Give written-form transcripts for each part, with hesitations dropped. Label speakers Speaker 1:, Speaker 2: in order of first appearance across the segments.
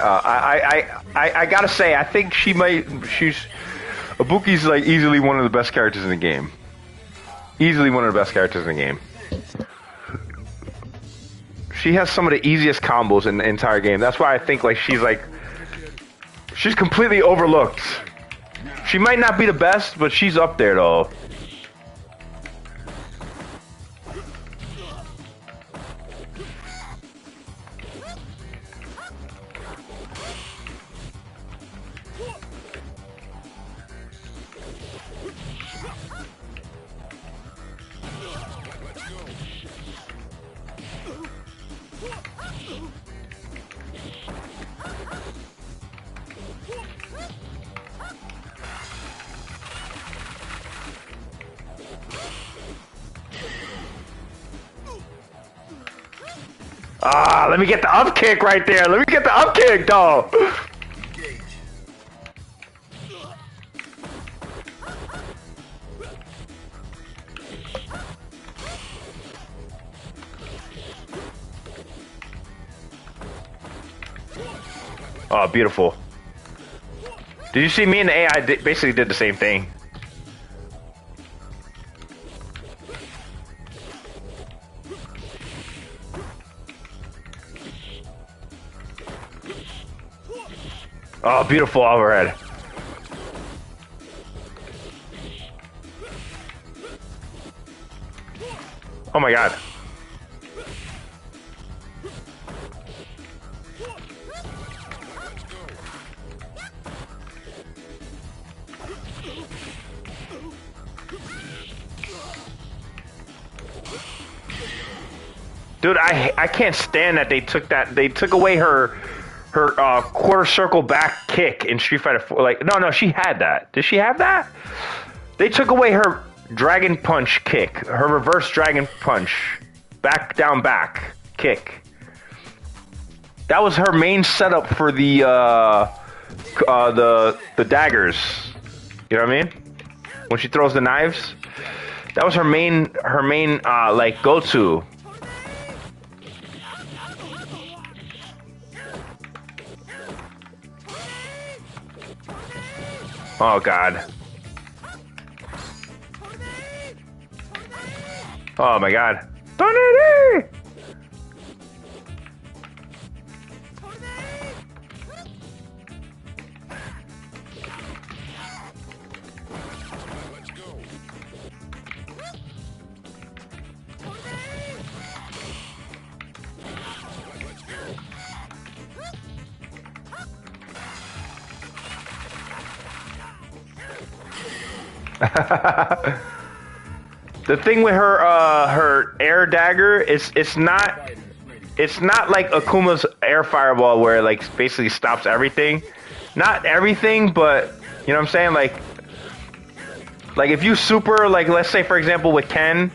Speaker 1: I gotta say, I think she's Ibuki's like easily one of the best characters in the game. Easily one of the best characters in the game. She has some of the easiest combos in the entire game. That's why I think like she's completely overlooked. She might not be the best, but she's up there though. Ah, let me get the up kick right there. Let me get the up kick, dog. Oh, beautiful. Did you see me and the AI basically did the same thing? Oh, beautiful overhead. Oh my god. Dude, I can't stand that they took away her quarter circle back kick in Street Fighter 4. Like, no, she had that. Did she have that? They took away her dragon punch kick, her reverse dragon punch, back down back kick. That was her main setup for the daggers. You know what I mean? When she throws the knives, that was her main like go-to. Oh god. Oh my god. Tornado! The thing with her air dagger is it's not like Akuma's air fireball where it like basically stops everything. Not everything, but you know what I'm saying? Like if you super, like let's say for example with Ken,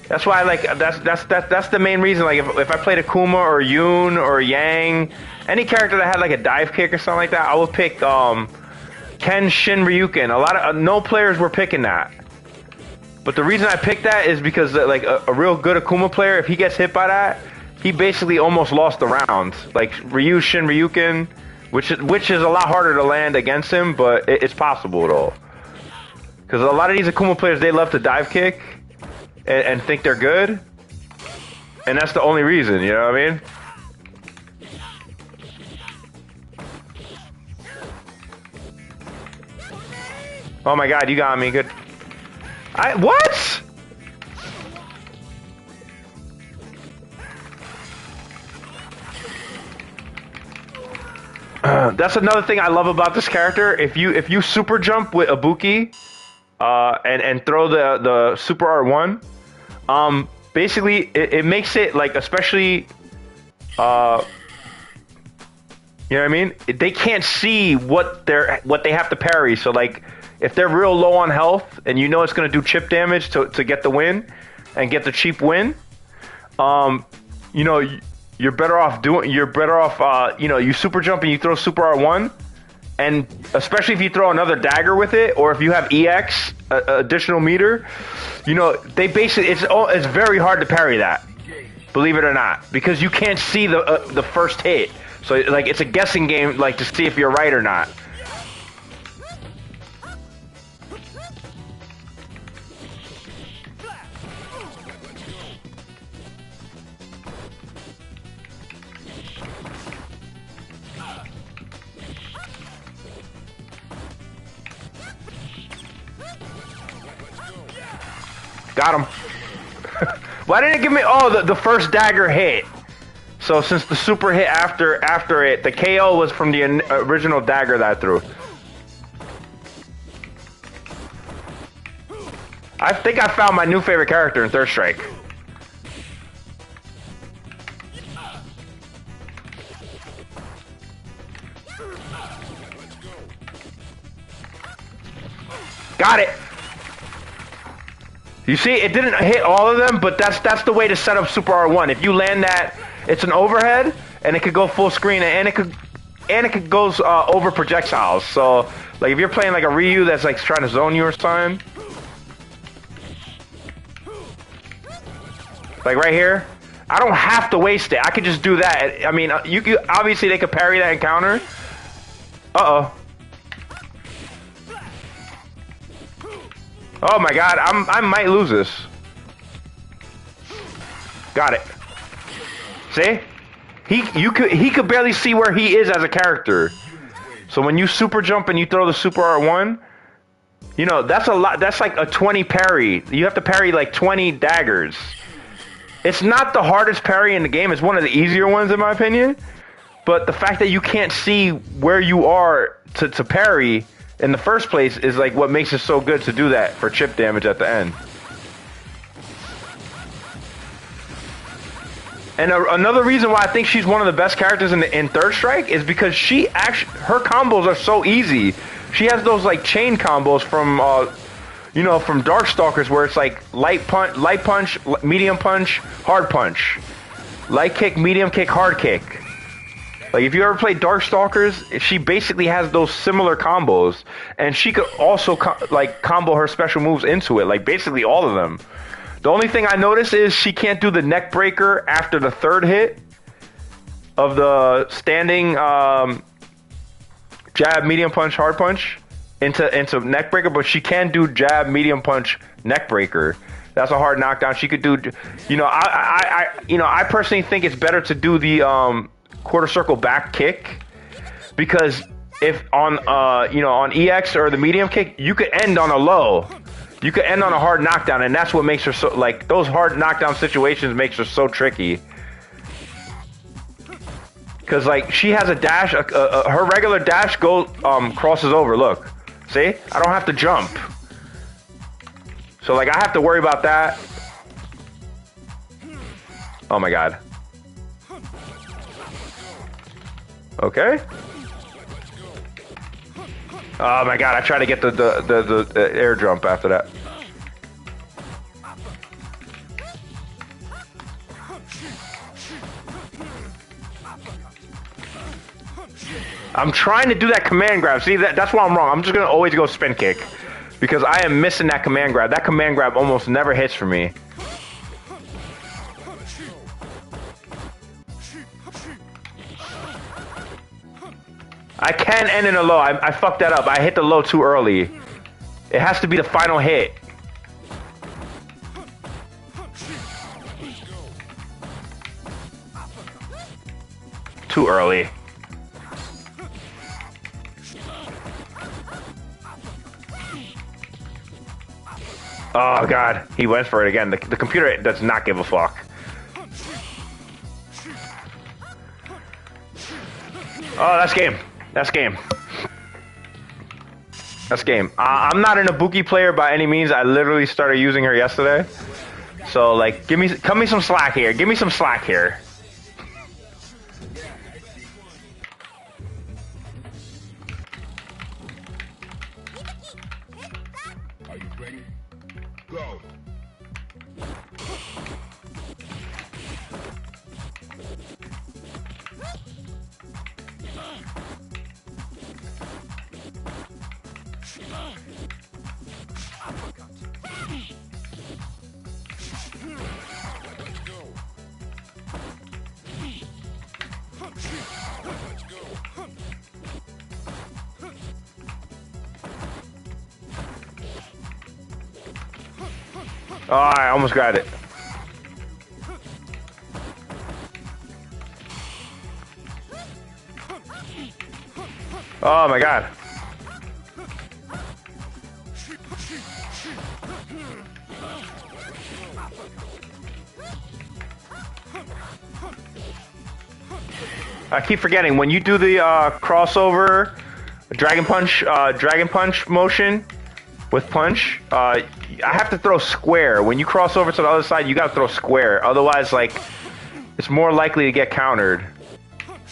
Speaker 1: that's why that's the main reason. Like if I played Akuma or Yoon or Yang, any character that had like a dive kick or something like that, I would pick Ken Shin Ryuken. A lot of no players were picking that, but the reason I picked that is because like a real good Akuma player, if he gets hit by that, he basically almost lost the round. Like Ryu Shin Ryuken, which is a lot harder to land against him, but it's possible though. Because a lot of these Akuma players, they love to dive kick and think they're good, and that's the only reason. You know what I mean? Oh my god, you got me good. What? That's another thing I love about this character. If you super jump with Ibuki, and throw the super R1, basically it makes it like, especially, you know what I mean? They can't see what they have to parry. So like, if they're real low on health and you know it's going to do chip damage to get the win and get the cheap win, you know, you're better off you know, you super jump and you throw super R1, and especially if you throw another dagger with it, or if you have EX, additional meter, you know, they basically, it's very hard to parry that, believe it or not, because you can't see the first hit. So like it's a guessing game, like to see if you're right or not. Got him. Why didn't it give me? Oh, the first dagger hit. So since the super hit after it, the KO was from the original dagger that I threw. I think I found my new favorite character in Third Strike. Got it. You see, it didn't hit all of them, but that's the way to set up Super R1. If you land that, it's an overhead, and it could go full screen, and it could goes over projectiles. So, like if you're playing like a Ryu that's like trying to zone you or something, like right here, I don't have to waste it. I could just do that. I mean, you obviously they could parry that encounter. Uh-oh. Oh my god, I might lose this. Got it. See? He could barely see where he is as a character. So when you super jump and you throw the super R1, you know, that's a lot. That's like a 20 parry. You have to parry like 20 daggers. It's not the hardest parry in the game. It's one of the easier ones in my opinion. But the fact that you can't see where you are to parry in the first place is like what makes it so good to do that for chip damage at the end. And another reason why I think she's one of the best characters in Third Strike is because her combos are so easy. She has those like chain combos from you know, from Darkstalkers where it's like light punch, medium punch, hard punch, light kick, medium kick, hard kick. Like, if you ever played Darkstalkers, she basically has those similar combos. And she could also, combo her special moves into it. Like, basically all of them. The only thing I noticed is she can't do the neck breaker after the third hit of the standing jab, medium punch, hard punch into neck breaker. But she can do jab, medium punch, neck breaker. That's a hard knockdown. She could do, you know, I personally think it's better to do the quarter circle back kick, because if on you know, on EX or the medium kick, you could end on a low, you could end on a hard knockdown, and that's what makes her so, like, those hard knockdown situations makes her so tricky, because like she has a dash, her regular dash crosses over. Look, see, I don't have to jump, so like I have to worry about that. Oh my god. Okay. Oh my god, I tried to get the air jump after that. I'm trying to do that command grab. See, that's why I'm wrong. I'm just gonna always go spin kick, because I am missing that command grab. That command grab almost never hits for me. I can end in a low. I fucked that up. I hit the low too early. It has to be the final hit. Too early. Oh god, he went for it again. The computer does not give a fuck. Oh, that's game. That's game. That's game. I'm not an Ibuki player by any means. I literally started using her yesterday. So, like, cut me some slack here. Give me some slack here.
Speaker 2: Are you ready? Go.
Speaker 1: Oh, I almost got it. Oh my god. I keep forgetting when you do the crossover dragon punch motion with punch. I have to throw square. When you cross over to the other side, you gotta throw square. Otherwise, like, it's more likely to get countered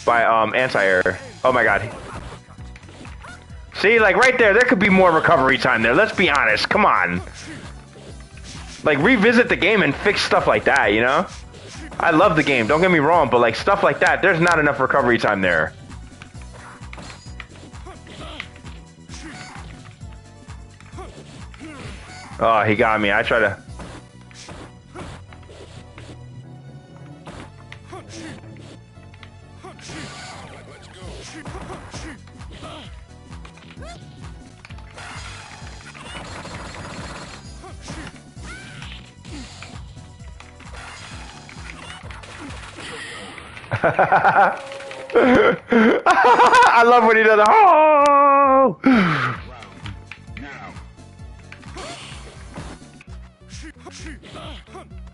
Speaker 1: by anti-air. Oh my god. See, like right there could be more recovery time there. Let's be honest. Come on. Like, revisit the game and fix stuff like that, you know? I love the game, don't get me wrong, but like stuff like that, there's not enough recovery time there. Oh, he got me. I try to... I love when he does the oh!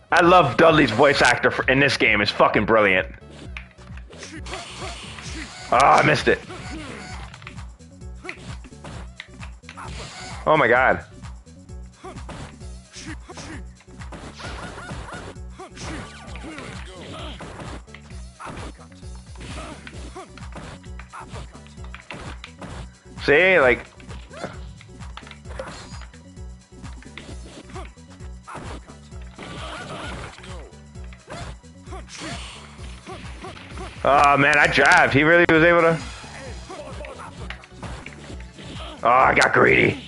Speaker 1: I love Dudley's voice actor in this game. It's fucking brilliant. Oh, I missed it. Oh my god. See, like... Oh man, I jabbed. He really was able to... Oh, I got greedy.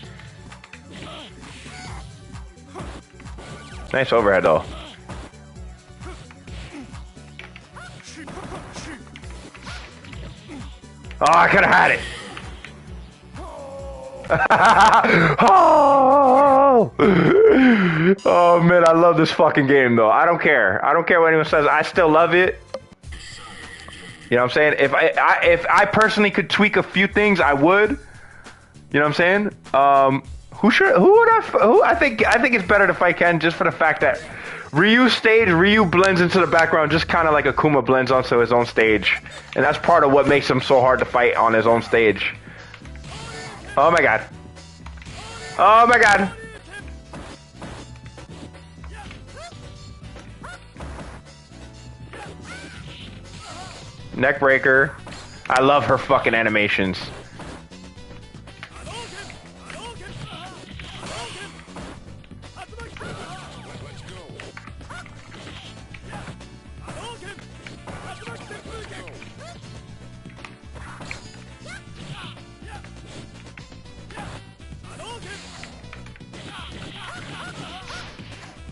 Speaker 1: Nice overhead though. Oh, I could have had it. Oh! Oh man, I love this fucking game though. I don't care. I don't care what anyone says. I still love it. You know what I'm saying? If I personally could tweak a few things, I would. You know what I'm saying? I think it's better to fight Ken just for the fact that Ryu blends into the background just kind of like Akuma blends onto his own stage, and that's part of what makes him so hard to fight on his own stage. Oh my god. Oh my god. Neck breaker. I love her fucking animations.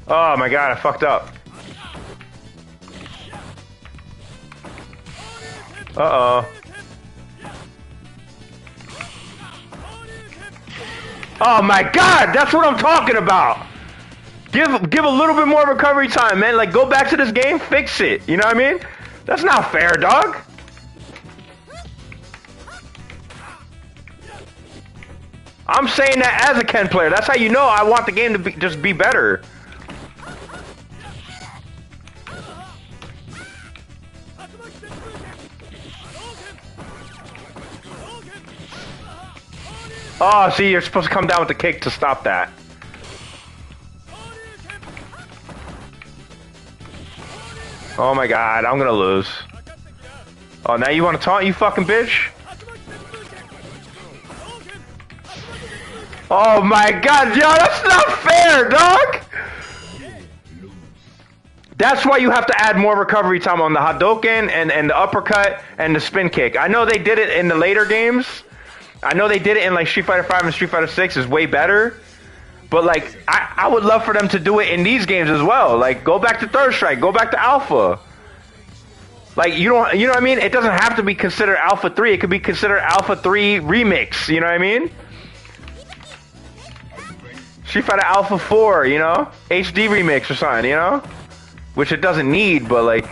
Speaker 1: Oh my god, I fucked up. Uh-oh. Oh my god, that's what I'm talking about! Give a little bit more recovery time, man. Like, go back to this game, fix it. You know what I mean? That's not fair, dog. I'm saying that as a Ken player. That's how you know I want the game to just be better. Oh, see, you're supposed to come down with the kick to stop that. Oh my god, I'm gonna lose. Oh, now you want to taunt, you fucking bitch? Oh my god, yo, that's not fair, dog! That's why you have to add more recovery time on the Hadouken and the uppercut and the spin kick. I know they did it in the later games. I know they did it in like Street Fighter 5 and Street Fighter 6 is way better. But like, I would love for them to do it in these games as well. Like, go back to Third Strike, go back to Alpha. Like, you know what I mean? It doesn't have to be considered Alpha 3. It could be considered Alpha 3 Remix. You know what I mean? Street Fighter Alpha 4, you know? HD remix or something, you know? Which it doesn't need, but like...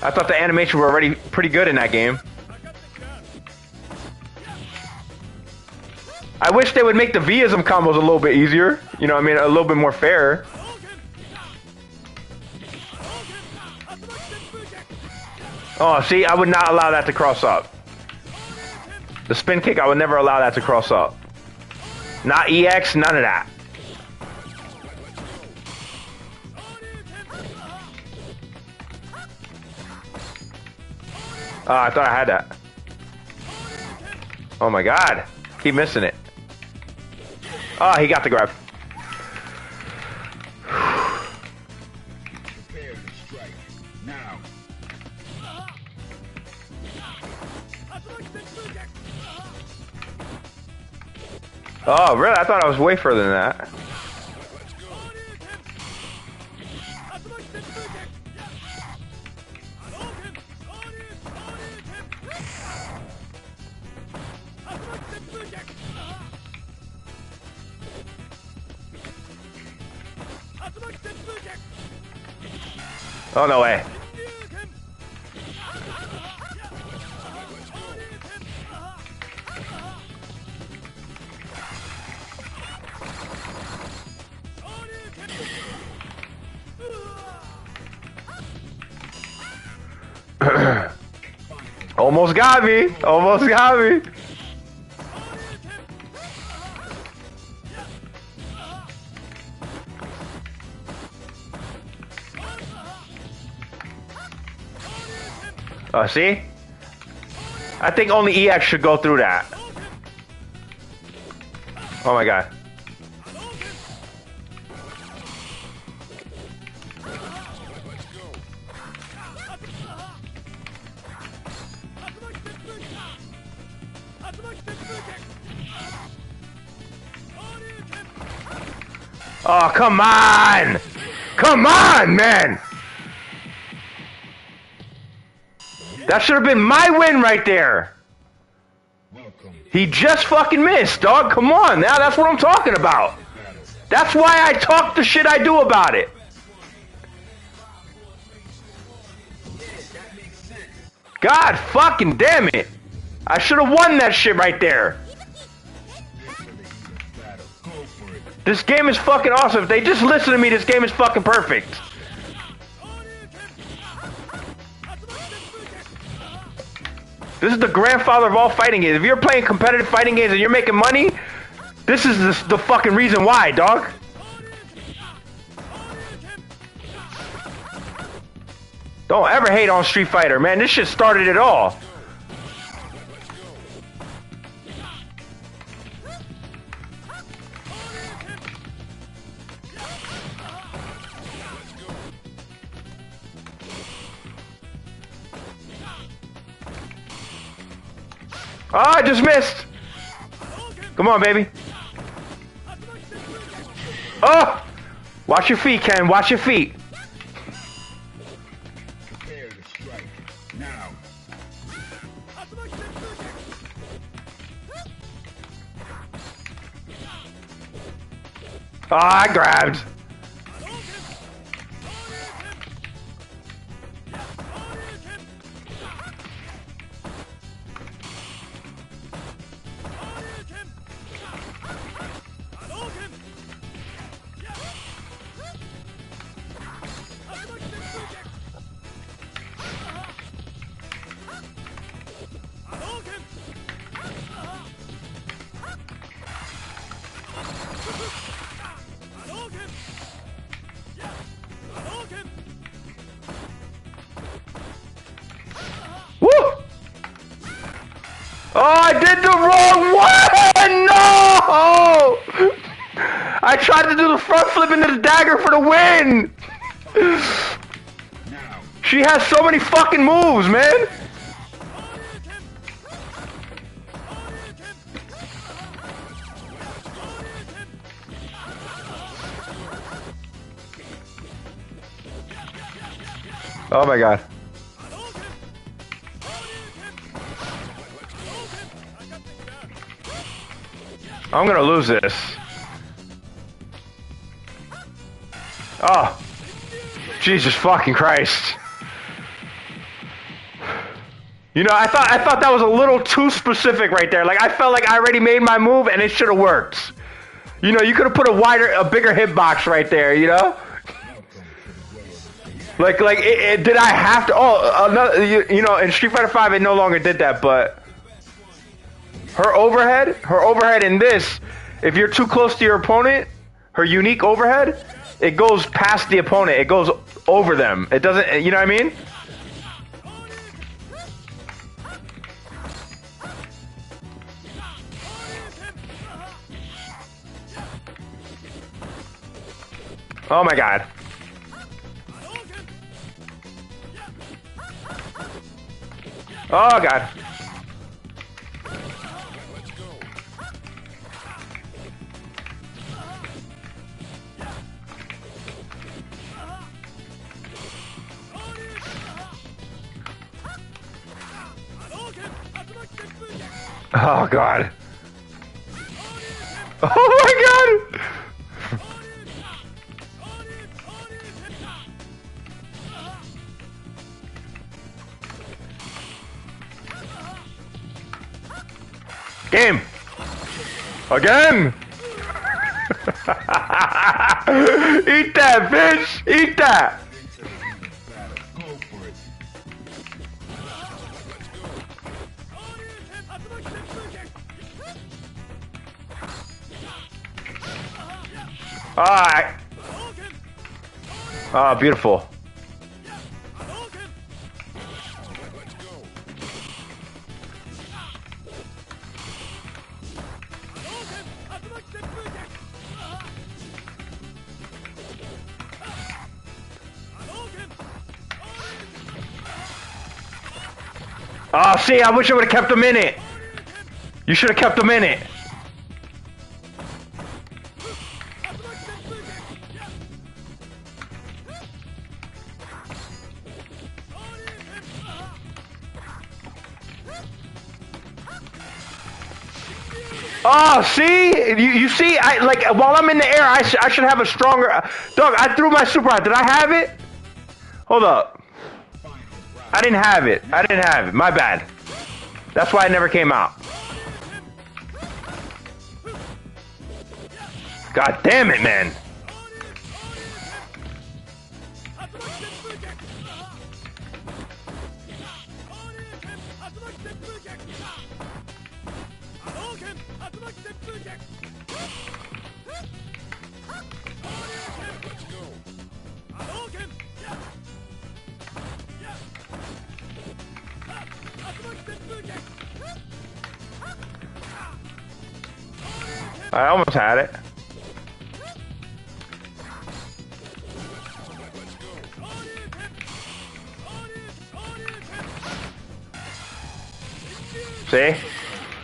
Speaker 1: I thought the animation were already pretty good in that game. I wish they would make the Vism combos a little bit easier. You know what I mean? A little bit more fair. Oh, see? I would not allow that to cross up. The spin kick, I would never allow that to cross up. Not EX, none of that. Oh, I thought I had that. Oh my god. Keep missing it. Oh, he got the grab.
Speaker 2: Prepare to strike. Now.
Speaker 1: Oh, really? I thought I was way further than that. Oh, no way. Almost got me. Almost got me. Oh, see? I think only EX should go through that. Oh my god. Oh, come on! Come on, man! That should have been my win right there. He just fucking missed, dog. Come on, now that's what I'm talking about. That's why I talk the shit I do about it. God fucking damn it. I should have won that shit right there. This game is fucking awesome. If they just listen to me, this game is fucking perfect. This is the grandfather of all fighting games. If you're playing competitive fighting games and you're making money, this is the fucking reason why, dog. Don't ever hate on Street Fighter, man. This shit started it all. Oh, I just missed. Come on, baby. Oh! Watch your feet, Ken. Watch your feet.
Speaker 2: Prepare to strike. Now.
Speaker 1: Oh, I grabbed. Woo! Oh, I did the wrong one! No! I tried to do the front flip into the dagger for the win! She has so many fucking moves, man! Oh my god. I'm gonna lose this. Oh, Jesus fucking Christ! You know, I thought that was a little too specific right there. Like I felt like I already made my move and it should have worked. You know, you could have put a bigger hitbox right there. You know, like did I have to? Oh, another. You know, in Street Fighter V, it no longer did that, but her overhead in this, if you're too close to your opponent, her unique overhead, it goes past the opponent. It goes over them. It doesn't. You know what I mean? Oh my god. Oh god. Oh god. Oh my god! Game! Again! Eat that, bitch! Eat that! Alright. Oh, beautiful. Oh, see, I wish I would have kept them in it. You should have kept them in it. Oh, see? You see? While I'm in the air, I should have a stronger... Dog, I threw my super out. Did I have it? Hold up. I didn't have it. I didn't have it. My bad. That's why it never came out. God damn it, man. I almost had it. See?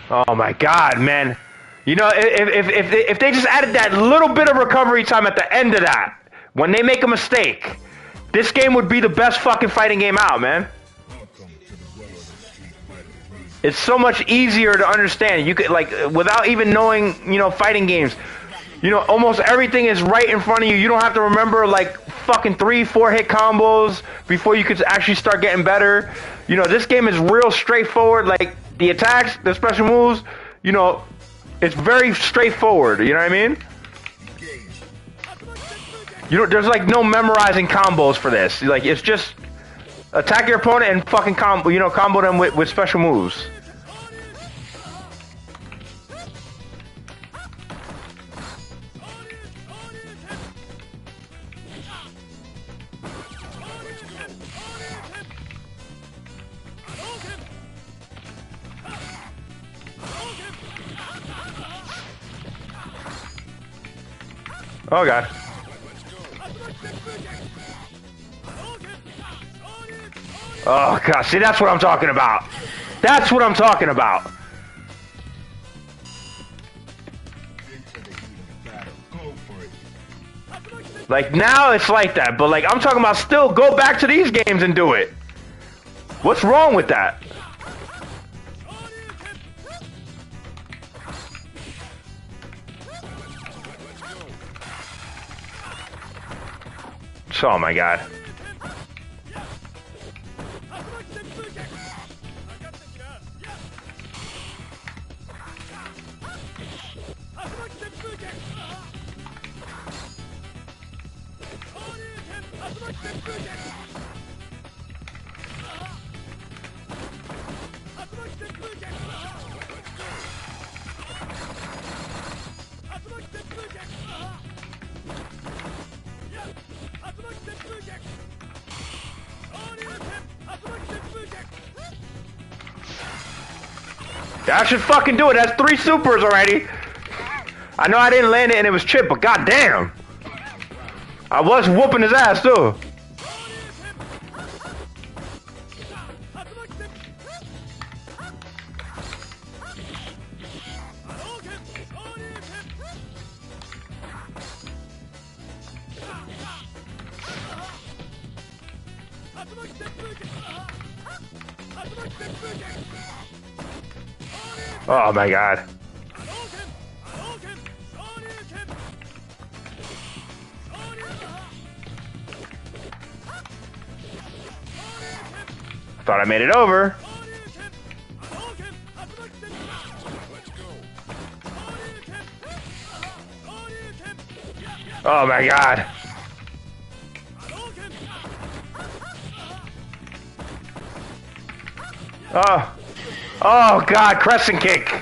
Speaker 1: Oh my god, man. You know, if they just added that little bit of recovery time at the end of that, when they make a mistake, this game would be the best fucking fighting game out, man. It's so much easier to understand. You could, like, without even knowing, you know, fighting games. You know, almost everything is right in front of you. You don't have to remember, like, fucking 3-4 hit combos before you could actually start getting better. You know, this game is real straightforward. Like, the attacks, the special moves, you know, it's very straightforward. You know what I mean? You know, there's, like, no memorizing combos for this. Like, it's just... attack your opponent and fucking combo, you know, combo them with special moves. Oh god. Oh god, see, that's what I'm talking about. That's what I'm talking about. Like, now it's like that, but like, I'm talking about still go back to these games and do it. What's wrong with that? Oh my god. That should fucking do it. That's 3 supers already. I know I didn't land it and it was Chip, but goddamn, I was whooping his ass too. Oh my god. Thought I made it over. Oh my god. Oh. Oh god, crescent kick.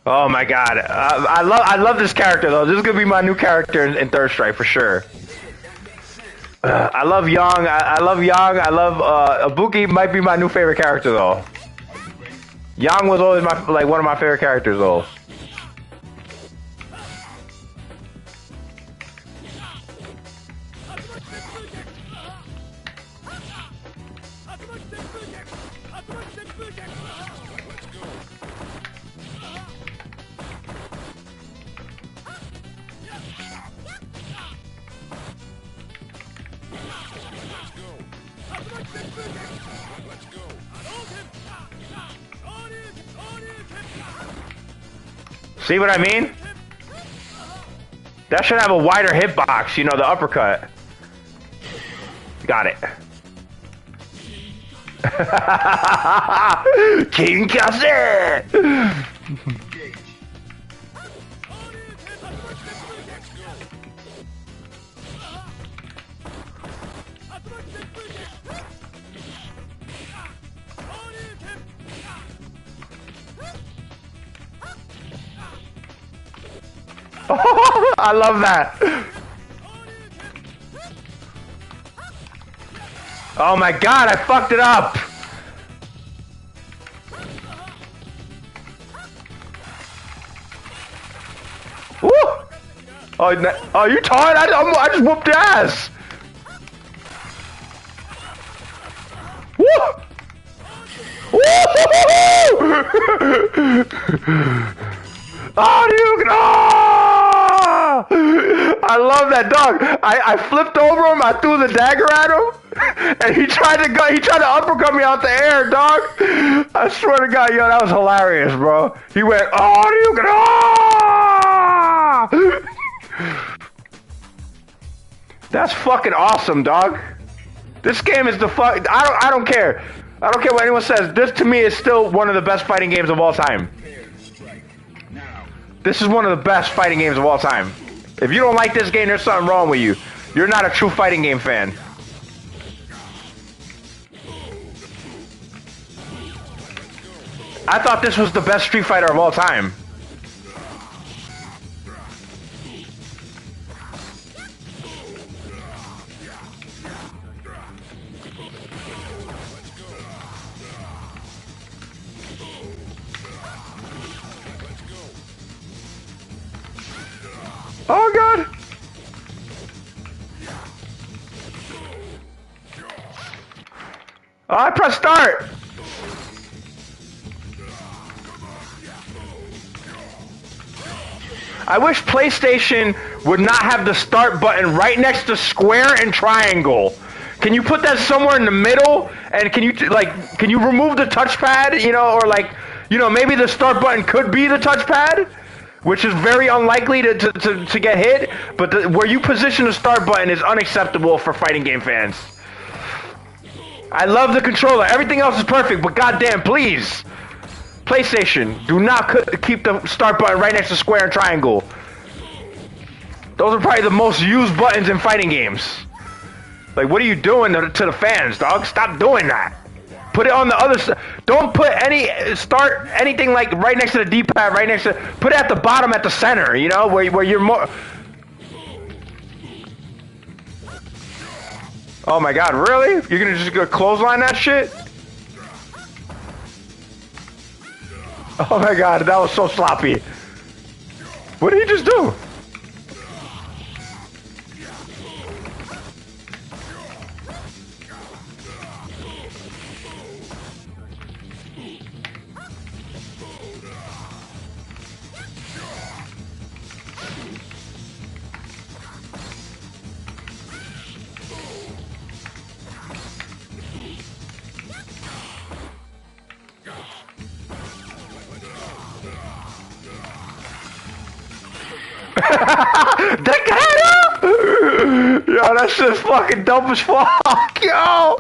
Speaker 1: Oh my god. I love this character though. This is gonna be my new character in Third Strike for sure. I love Yang. I love Yang. I love Ibuki might be my new favorite character though. Yang was always one of my favorite characters though. See what I mean? That should have a wider hitbox, you know, the uppercut. Got it. King Kase! I love that. Oh my god, I fucked it up. Woo! Oh, you tired? I just whooped your ass. Woo! Oh, dude! Oh! I love that dog. I flipped over him. I threw the dagger at him, and he tried to uppercut me out the air, dog. I swear to God, yo, that was hilarious, bro. He went, oh, dude! Oh! That's fucking awesome, dog. This game is the fuck. I don't care. I don't care what anyone says. This to me is still one of the best fighting games of all time. This is one of the best fighting games of all time. If you don't like this game, there's something wrong with you. You're not a true fighting game fan. I thought this was the best Street Fighter of all time. Oh god! Oh, I pressed start! I wish PlayStation would not have the start button right next to square and triangle. Can you put that somewhere in the middle? And can you remove the touchpad, you know, or maybe the start button could be the touchpad? which is very unlikely to get hit, but where you position the start button is unacceptable for fighting game fans. I love the controller. Everything else is perfect, but goddamn, please. PlayStation, do not keep the start button right next to square and triangle. Those are probably the most used buttons in fighting games. Like, what are you doing to the fans, dog? Stop doing that. Put it on the other side. Don't put anything like right next to the D-pad, right next to. Put it at the bottom, at the center. You know, where you're more. Oh my God, really? You're gonna just go clothesline that shit? Oh my God, that was so sloppy. What did he just do? Yo, that shit's fucking dope as fuck, yo.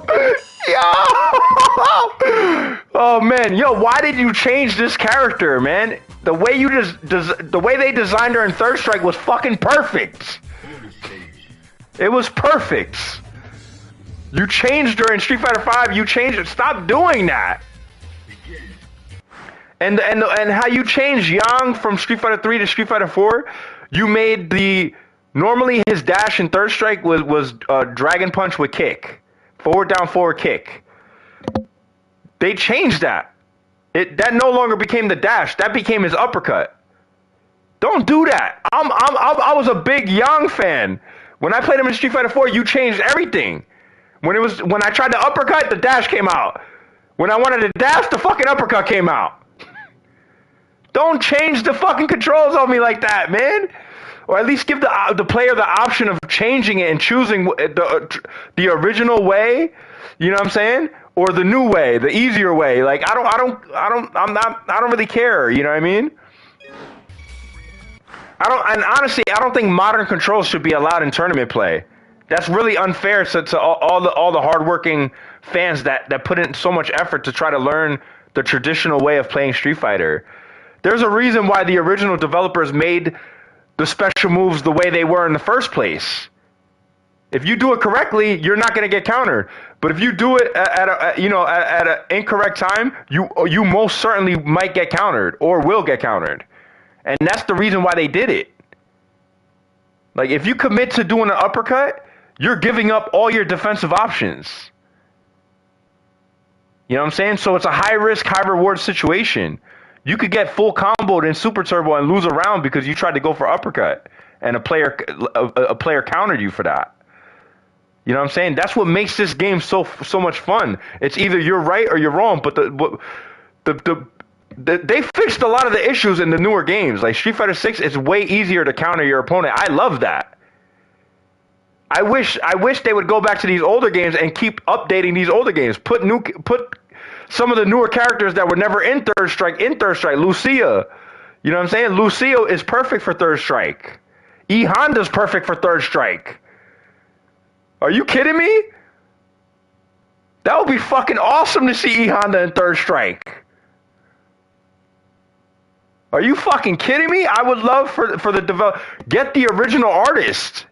Speaker 1: Oh man, yo, why did you change this character, man? The way the way they designed her in Third Strike was fucking perfect. It was perfect. You changed her in Street Fighter V. You changed it. Stop doing that. And how you changed Yang from Street Fighter 3 to Street Fighter 4? You made normally his dash in Third Strike was Dragon Punch with kick, forward down forward kick. They changed that. That no longer became the dash. That became his uppercut. Don't do that. I was a big Yang fan. When I played him in Street Fighter 4, you changed everything. When I tried to uppercut, the dash came out. When I wanted to dash, the fucking uppercut came out. Don't change the fucking controls on me like that, man. Or at least give the player the option of changing it and choosing the original way. You know what I'm saying? Or the new way, the easier way. Like I don't really care. You know what I mean? And honestly, I don't think modern controls should be allowed in tournament play. That's really unfair to all the hardworking fans that put in so much effort to try to learn the traditional way of playing Street Fighter. There's a reason why the original developers made the special moves the way they were in the first place. If you do it correctly, you're not going to get countered. But if you do it at an incorrect time, you most certainly might get countered or will get countered. And that's the reason why they did it. Like, if you commit to doing an uppercut, you're giving up all your defensive options. You know what I'm saying? So it's a high-risk, high-reward situation. You could get full comboed in Super Turbo and lose a round because you tried to go for uppercut, and a player countered you for that. You know what I'm saying? That's what makes this game so much fun. It's either you're right or you're wrong, but they fixed a lot of the issues in the newer games. Like Street Fighter 6 is way easier to counter your opponent. I love that. I wish they would go back to these older games and keep updating these older games. Put some of the newer characters that were never in Third Strike in Third Strike. Lucia. You know what I'm saying? Lucio is perfect for Third Strike. E Honda's perfect for Third Strike. Are you kidding me? That would be fucking awesome to see E Honda in Third Strike. Are you fucking kidding me? I would love for the get the original artist.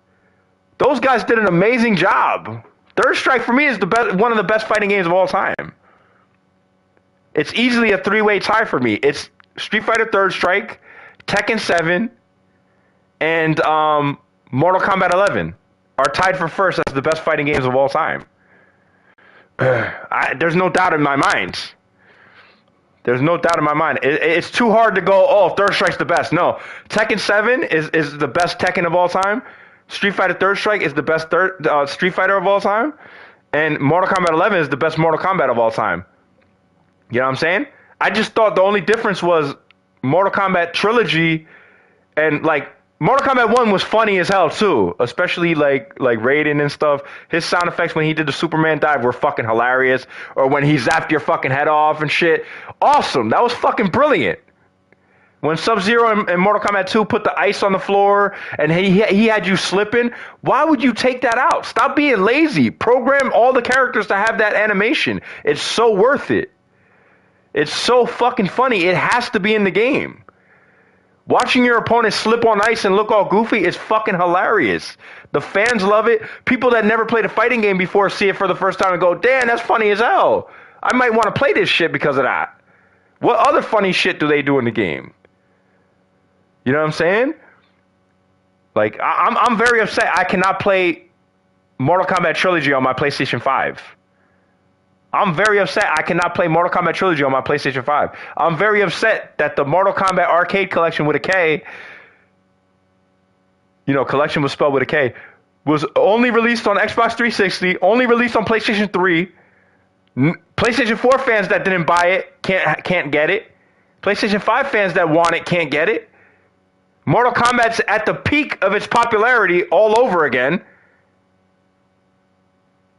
Speaker 1: Those guys did an amazing job. Third Strike for me is one of the best fighting games of all time. It's easily a three-way tie for me. It's Street Fighter Third Strike, Tekken 7, and Mortal Kombat 11 are tied for first as the best fighting games of all time. There's no doubt in my mind. There's no doubt in my mind. It's too hard to go, oh, Third Strike's the best. No. Tekken 7 is the best Tekken of all time. Street Fighter Third Strike is the best Street Fighter of all time. And Mortal Kombat 11 is the best Mortal Kombat of all time. You know what I'm saying? I just thought the only difference was Mortal Kombat Trilogy and, like, Mortal Kombat 1 was funny as hell, too. Especially, like Raiden and stuff. His sound effects when he did the Superman dive were fucking hilarious. Or when he zapped your fucking head off and shit. Awesome. That was fucking brilliant. When Sub-Zero in Mortal Kombat 2 put the ice on the floor and he had you slipping, why would you take that out? Stop being lazy. Program all the characters to have that animation. It's so worth it. It's so fucking funny. It has to be in the game. Watching your opponent slip on ice and look all goofy is fucking hilarious. The fans love it. People that never played a fighting game before see it for the first time and go, damn, that's funny as hell. I might want to play this shit because of that. What other funny shit do they do in the game? You know what I'm saying? Like, I'm very upset I cannot play Mortal Kombat Trilogy on my PlayStation 5. I'm very upset I cannot play Mortal Kombat Trilogy on my PlayStation 5. I'm very upset that the Mortal Kombat Arcade Collection with a K, you know, collection was spelled with a K, was only released on Xbox 360, only released on PlayStation 3. PlayStation 4 fans that didn't buy it can't get it. PlayStation 5 fans that want it can't get it. Mortal Kombat's at the peak of its popularity all over again.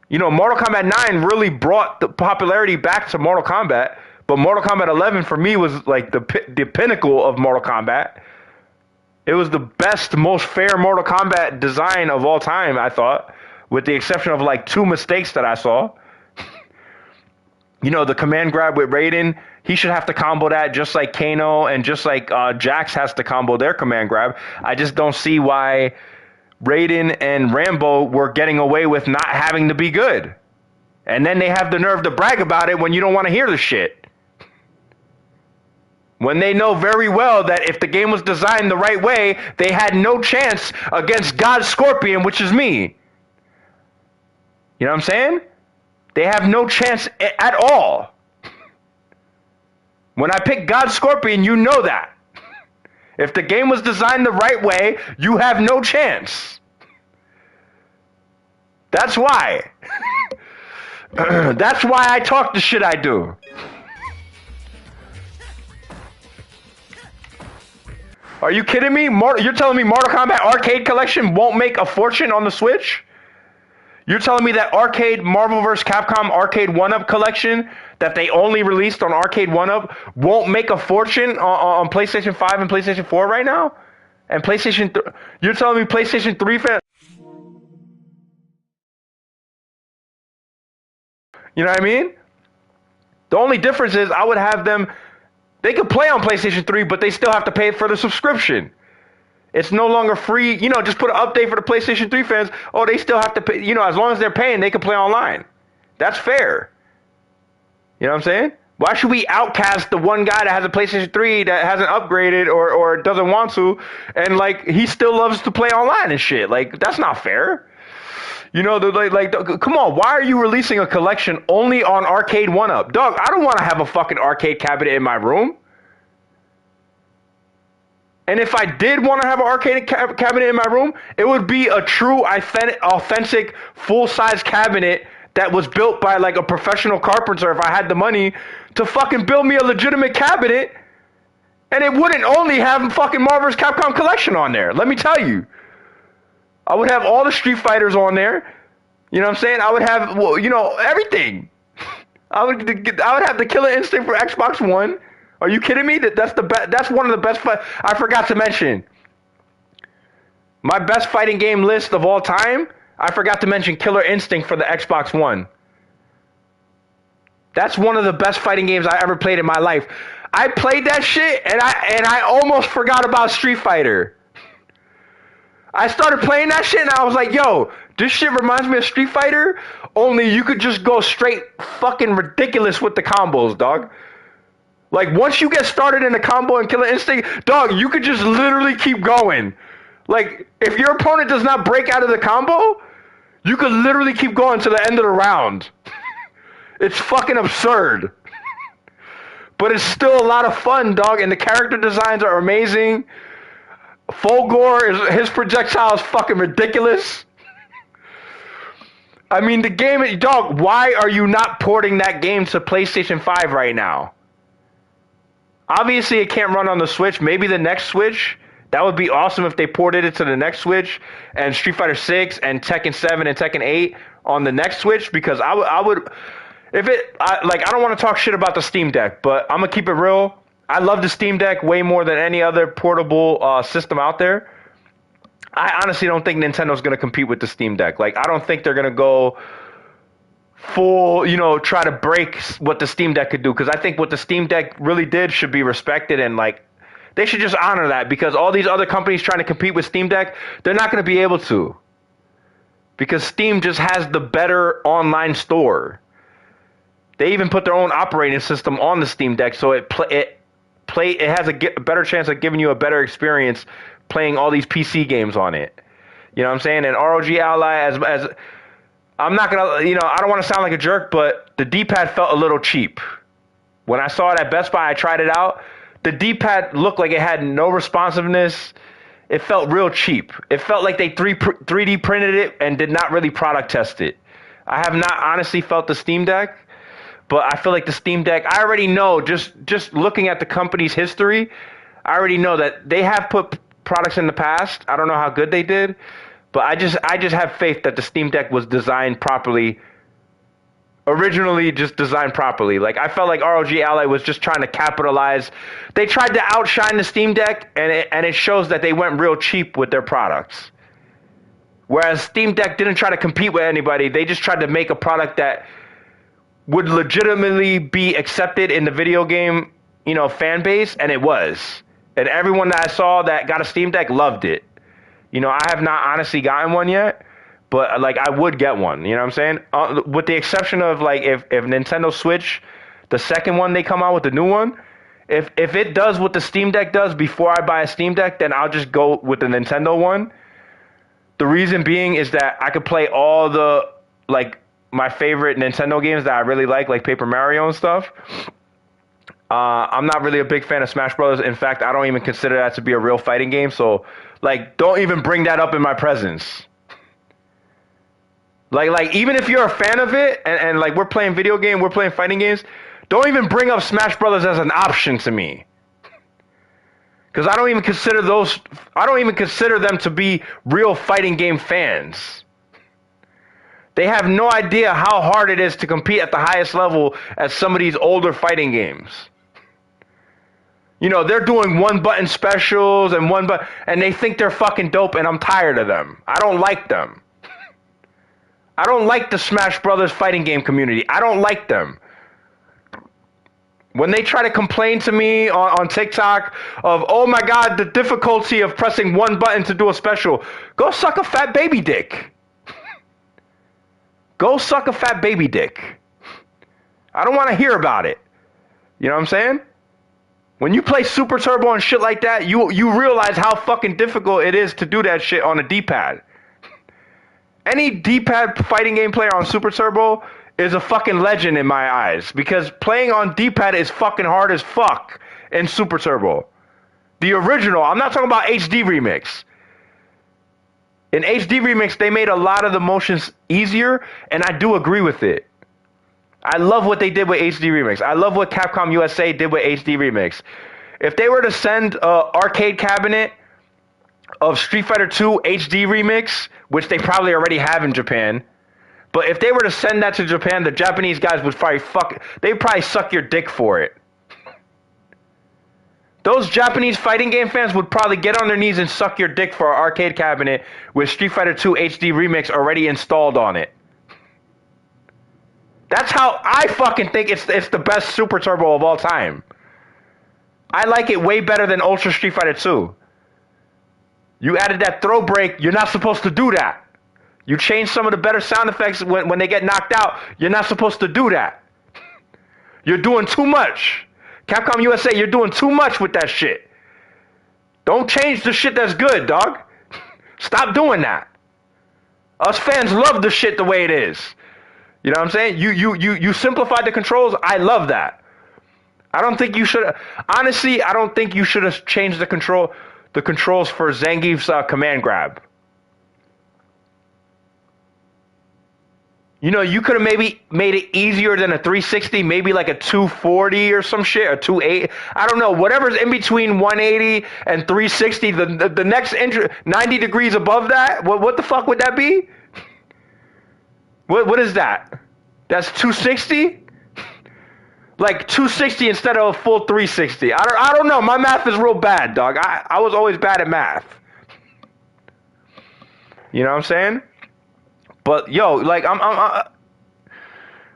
Speaker 1: You know, Mortal Kombat 9 really brought the popularity back to Mortal Kombat, but Mortal Kombat 11 for me was like the pinnacle of Mortal Kombat. It was the best, most fair Mortal Kombat design of all time, I thought, with the exception of like 2 mistakes that I saw. You know, the command grab with Raiden, he should have to combo that just like Kano and just like Jax has to combo their command grab. I just don't see why Raiden and Rambo were getting away with not having to be good. And then they have the nerve to brag about it when you don't want to hear the shit. When they know very well that if the game was designed the right way, they had no chance against God Scorpion, which is me. You know what I'm saying? They have no chance at all. When I pick God Scorpion, you know that. If the game was designed the right way, you have no chance. That's why. That's why I talk the shit I do. Are you kidding me? You're telling me Mortal Kombat Arcade Collection won't make a fortune on the Switch? You're telling me that Arcade Marvel vs. Capcom Arcade 1-Up Collection that they only released on Arcade 1-Up won't make a fortune on PlayStation 5 and PlayStation 4 right now? And PlayStation 3, you're telling me PlayStation 3 fans... You know what I mean? The only difference is I would have them... They could play on PlayStation 3, but they still have to pay for the subscription. It's no longer free. You know, just put an update for the PlayStation 3 fans. Oh, they still have to pay. You know, as long as they're paying, they can play online. That's fair. You know what I'm saying? Why should we outcast the one guy that has a PlayStation 3 that hasn't upgraded or doesn't want to, and, like, he still loves to play online and shit? Like, that's not fair. You know, come on. Why are you releasing a collection only on Arcade 1-Up? Dog, I don't want to have a fucking arcade cabinet in my room. And if I did want to have an arcade cabinet in my room, it would be a true, authentic, full-size cabinet that was built by, like, a professional carpenter if I had the money to fucking build me a legitimate cabinet. And it wouldn't only have fucking Marvel vs. Capcom Collection on there. Let me tell you. I would have all the Street Fighters on there. You know what I'm saying? I would have, well, you know, everything. I would have the Killer Instinct for Xbox One. Are you kidding me? That's one of the best. I forgot to mention my best fighting game list of all time. I forgot to mention Killer Instinct for the Xbox One. That's one of the best fighting games I ever played in my life. I played that shit and I almost forgot about Street Fighter. I started playing that shit and I was like, yo, this shit reminds me of Street Fighter, only you could just go straight fucking ridiculous with the combos, dog. Like, once you get started in a combo in Killer Instinct, dog, you could just literally keep going. Like, if your opponent does not break out of the combo, you could literally keep going to the end of the round. It's fucking absurd. But it's still a lot of fun, dog, and the character designs are amazing. Fulgore, his projectile is fucking ridiculous. I mean, the game, dog, why are you not porting that game to PlayStation 5 right now? Obviously, it can't run on the Switch. Maybe the next Switch. That would be awesome if they ported it to the next Switch and Street Fighter 6 and Tekken 7 and Tekken 8 on the next Switch, because I don't want to talk shit about the Steam Deck, but I'm going to keep it real. I love the Steam Deck way more than any other portable system out there. I honestly don't think Nintendo's going to compete with the Steam Deck. Like, I don't think they're going to go full, try to break what the Steam Deck could do. Because I think what the Steam Deck really did should be respected, and, like, they should just honor that. Because all these other companies trying to compete with Steam Deck, they're not going to be able to. Because Steam just has the better online store. They even put their own operating system on the Steam Deck, so it has a better chance of giving you a better experience playing all these PC games on it. You know what I'm saying? And ROG Ally, as I'm not gonna, I don't want to sound like a jerk, but the D-pad felt a little cheap. When I saw it at Best Buy, I tried it out. The D-pad looked like it had no responsiveness. It felt real cheap. It felt like they 3D printed it and did not really product test it. I have not honestly felt the Steam Deck. But I feel like the Steam Deck, I already know, just looking at the company's history, I already know that they have put products in the past. I don't know how good they did, but I just have faith that the Steam Deck was designed properly, originally just designed properly. Like, I felt like ROG Ally was just trying to capitalize. They tried to outshine the Steam Deck, and it shows that they went real cheap with their products. Whereas Steam Deck didn't try to compete with anybody. They just tried to make a product that would legitimately be accepted in the video game, fan base, and it was. And everyone that I saw that got a Steam Deck loved it. I have not honestly gotten one yet, but, like, I would get one, you know what I'm saying? With the exception of, like, if Nintendo Switch, the second one they come out with, the new one, if it does what the Steam Deck does before I buy a Steam Deck, then I'll just go with the Nintendo one. The reason being is that I could play all the, like, my favorite Nintendo games that I really like Paper Mario and stuff. I'm not really a big fan of Smash Brothers. In fact, I don't even consider that to be a real fighting game. So, like, don't even bring that up in my presence. Like even if you're a fan of it, and like, we're playing we're playing fighting games, don't even bring up Smash Brothers as an option to me. Because I don't even consider them to be real fighting game fans. They have no idea how hard it is to compete at the highest level at some of these older fighting games. They're doing one-button specials and they think they're fucking dope, and I'm tired of them. I don't like them. I don't like the Smash Brothers fighting game community. I don't like them. When they try to complain to me on TikTok of, oh my God, the difficulty of pressing one button to do a special, go suck a fat baby dick. Go suck a fat baby dick. I don't want to hear about it. You know what I'm saying? When you play Super Turbo and shit like that, you realize how fucking difficult it is to do that shit on a D-pad. Any D-pad fighting game player on Super Turbo is a fucking legend in my eyes. Because playing on D-pad is fucking hard as fuck in Super Turbo. The original, I'm not talking about HD Remix. In HD Remix, they made a lot of the motions easier, and I do agree with it. I love what they did with HD Remix. I love what Capcom USA did with HD Remix. If they were to send an arcade cabinet of Street Fighter 2 HD Remix, which they probably already have in Japan, but if they were to send that to Japan, the Japanese guys would probably they'd probably suck your dick for it. Those Japanese fighting game fans would probably get on their knees and suck your dick for an arcade cabinet with Street Fighter 2 HD Remix already installed on it. That's how I fucking think it's the best Super Turbo of all time. I like it way better than Ultra Street Fighter 2. You added that throw break, you're not supposed to do that. You changed some of the better sound effects when they get knocked out, you're not supposed to do that. You're doing too much. Capcom USA, you're doing too much with that shit. Don't change the shit that's good, dog. Stop doing that. Us fans love the shit the way it is. You know what I'm saying? You simplified the controls. I love that. I don't think you should. Honestly, I don't think you should have changed the controls for Zangief's command grab. You could have maybe made it easier than a 360, maybe like a 240 or some shit, or 280. I don't know. Whatever's in between 180 and 360, the next 90 degrees above that, what the fuck would that be? What is that? That's 260? like 260 instead of a full 360. I don't know. My math is real bad, dog. I was always bad at math. You know what I'm saying? But yo, like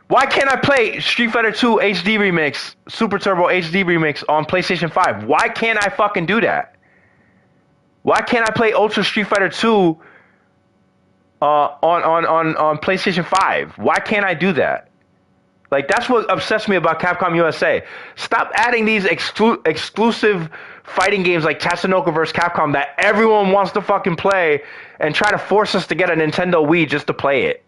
Speaker 1: why can't I play Street Fighter 2 HD Remix, Super Turbo HD Remix on PlayStation 5? Why can't I fucking do that? Why can't I play Ultra Street Fighter 2 on PlayStation 5? Why can't I do that? Like, that's what obsessed me about Capcom USA. Stop adding these exclusive fighting games like Tatsunoko vs. Capcom that everyone wants to fucking play and try to force us to get a Nintendo Wii just to play it.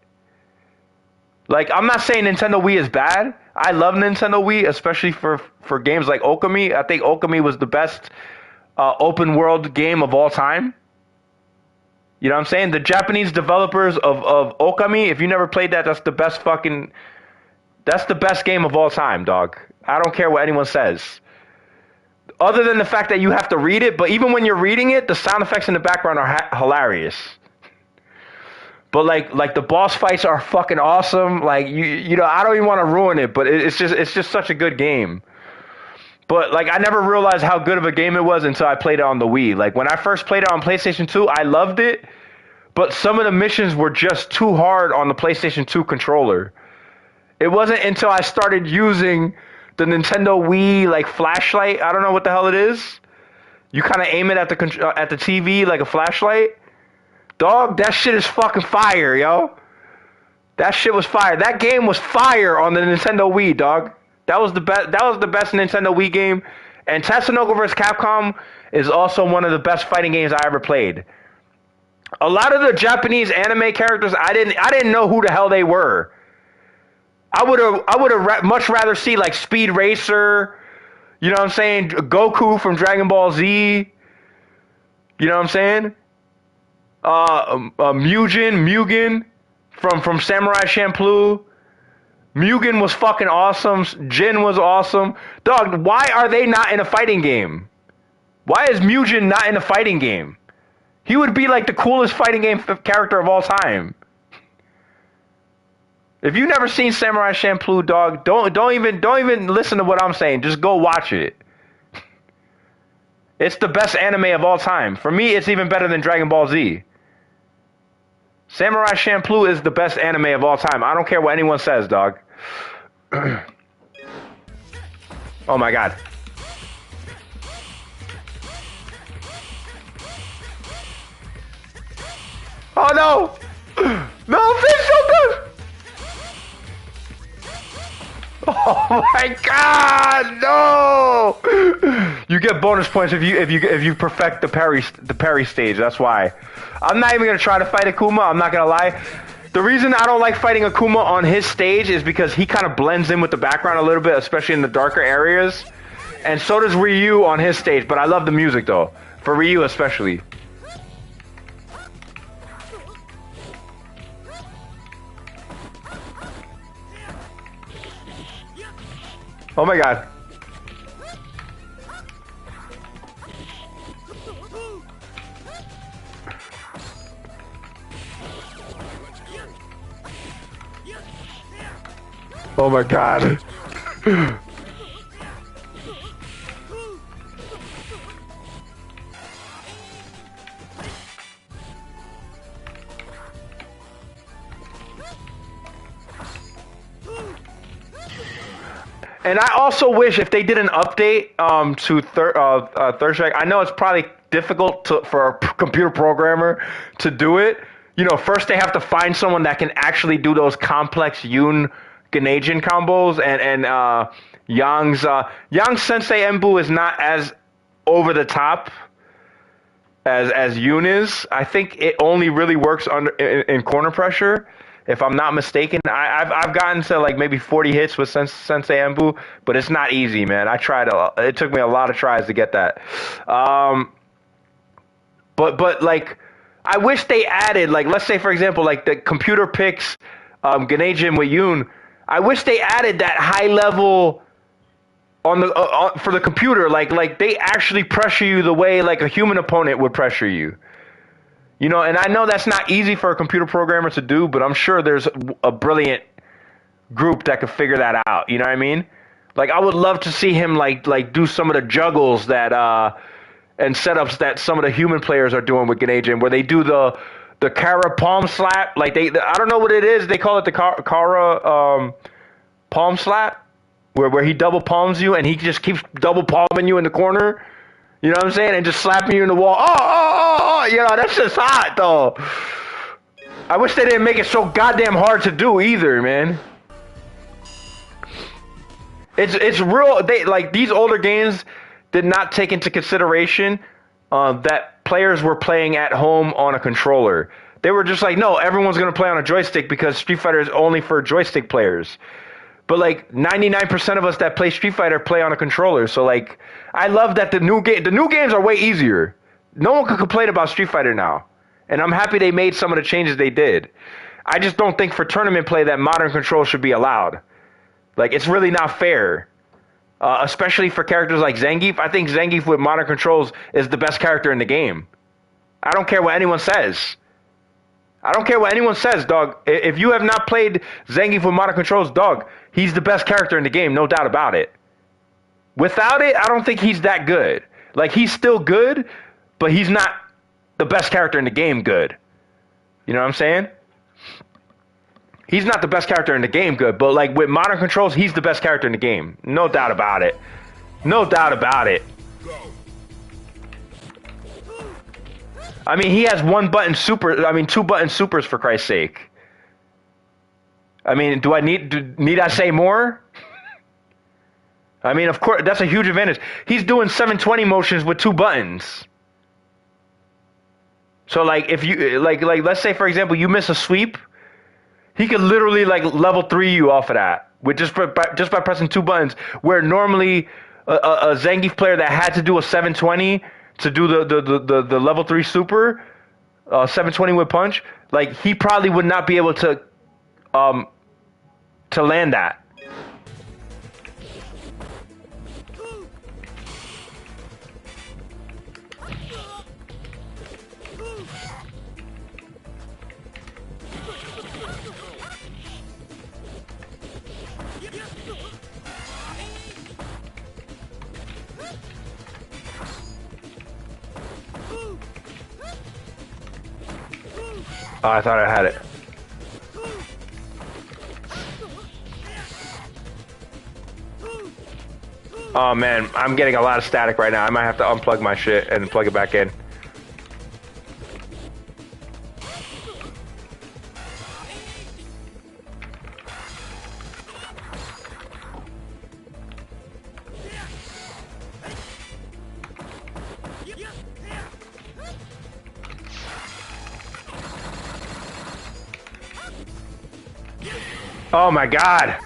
Speaker 1: Like, I'm not saying Nintendo Wii is bad. I love Nintendo Wii, especially for games like Okami. I think Okami was the best open world game of all time. You know what I'm saying? The Japanese developers of Okami, if you never played that, that's the best game of all time, dog. I don't care what anyone says. Other than the fact that you have to read it, but even when you're reading it, the sound effects in the background are hilarious. But like the boss fights are fucking awesome. Like you know, I don't even want to ruin it, but it's just such a good game. But like I never realized how good of a game it was until I played it on the Wii. Like when I first played it on PlayStation 2, I loved it, but some of the missions were just too hard on the PlayStation 2 controller. It wasn't until I started using the Nintendo Wii like flashlight. I don't know what the hell it is. You kind of aim it at the TV like a flashlight. Dog, that shit is fucking fire, yo. That shit was fire. That game was fire on the Nintendo Wii, dog. That was the best. That was the best Nintendo Wii game. And Tatsunoko vs. Capcom is also one of the best fighting games I ever played. A lot of the Japanese anime characters, I didn't know who the hell they were. I would have much rather see like Speed Racer, you know what I'm saying? Goku from Dragon Ball Z. You know what I'm saying? Mugen from Samurai Champloo. Mugen was fucking awesome. Jin was awesome. Dog, why are they not in a fighting game? Why is Mugen not in a fighting game? He would be like the coolest fighting game character of all time. If you've never seen Samurai Champloo, dog, don't even listen to what I'm saying. Just go watch it. It's the best anime of all time. For me, it's even better than Dragon Ball Z. Samurai Champloo is the best anime of all time. I don't care what anyone says, dog. Oh my god. Oh no! No, fish so good! Oh my god, no! You get bonus points if you perfect the parry stage. That's why. I'm not even gonna try to fight Akuma. I'm not gonna lie. The reason I don't like fighting Akuma on his stage is because he kind of blends in with the background a little bit, especially in the darker areas. And so does Ryu on his stage. But I love the music though, for Ryu especially. Oh my god. Oh my god. And I also wish if they did an update to Third Strike. I know it's probably difficult for a computer programmer to do it. You know, first they have to find someone that can actually do those complex Yun Ganajin combos, and Yang's Sensei Embu is not as over the top as Yun is. I think it only really works in corner pressure. If I'm not mistaken, I've gotten to like maybe 40 hits with Sensei Embu, but it's not easy, man. I tried it took me a lot of tries to get that. But like, I wish they added, like, let's say for example, like the computer picks Ganajin with Yun. I wish they added that high level on the for the computer, like they actually pressure you the way like a human opponent would pressure you. You know, and I know that's not easy for a computer programmer to do, but I'm sure there's a brilliant group that could figure that out. You know what I mean? Like I would love to see him like do some of the juggles that and setups that some of the human players are doing with Grenadian, where they do the Kara palm slap. Like I don't know what it is. They call it the Kara palm slap, where he double palms you and he just keeps double palming you in the corner. You know what I'm saying? And just slapping you in the wall. Oh, you know, that's just hot though. I wish they didn't make it so goddamn hard to do either, man. It's real. They like these older games did not take into consideration that players were playing at home on a controller. They were just like, no, everyone's gonna play on a joystick because Street Fighter is only for joystick players. But like 99% of us that play Street Fighter play on a controller. So like, I love that the new games are way easier. No one can complain about Street Fighter now, and I'm happy they made some of the changes they did. I just don't think for tournament play that modern control should be allowed. Like, it's really not fair, especially for characters like Zangief. I think Zangief with modern controls is the best character in the game. I don't care what anyone says. I don't care what anyone says, dog. If you have not played Zangief with modern controls, dog, he's the best character in the game, no doubt about it. Without it, I don't think he's that good. Like, he's still good, but he's not the best character in the game good. You know what I'm saying? He's not the best character in the game good, but like with modern controls, he's the best character in the game. No doubt about it. No doubt about it. I mean, he has two button supers for Christ's sake. I mean, need I say more? I mean, of course, that's a huge advantage. He's doing 720 motions with 2 buttons. So like if you like let's say for example you miss a sweep, he could literally like level 3 you off of that with just by pressing 2 buttons. Where normally a Zangief player that had to do a 720 to do the level 3 super, 720 with punch, like he probably would not be able to land that. Oh, I thought I had it. Oh man, I'm getting a lot of static right now. I might have to unplug my shit and plug it back in. Oh my god!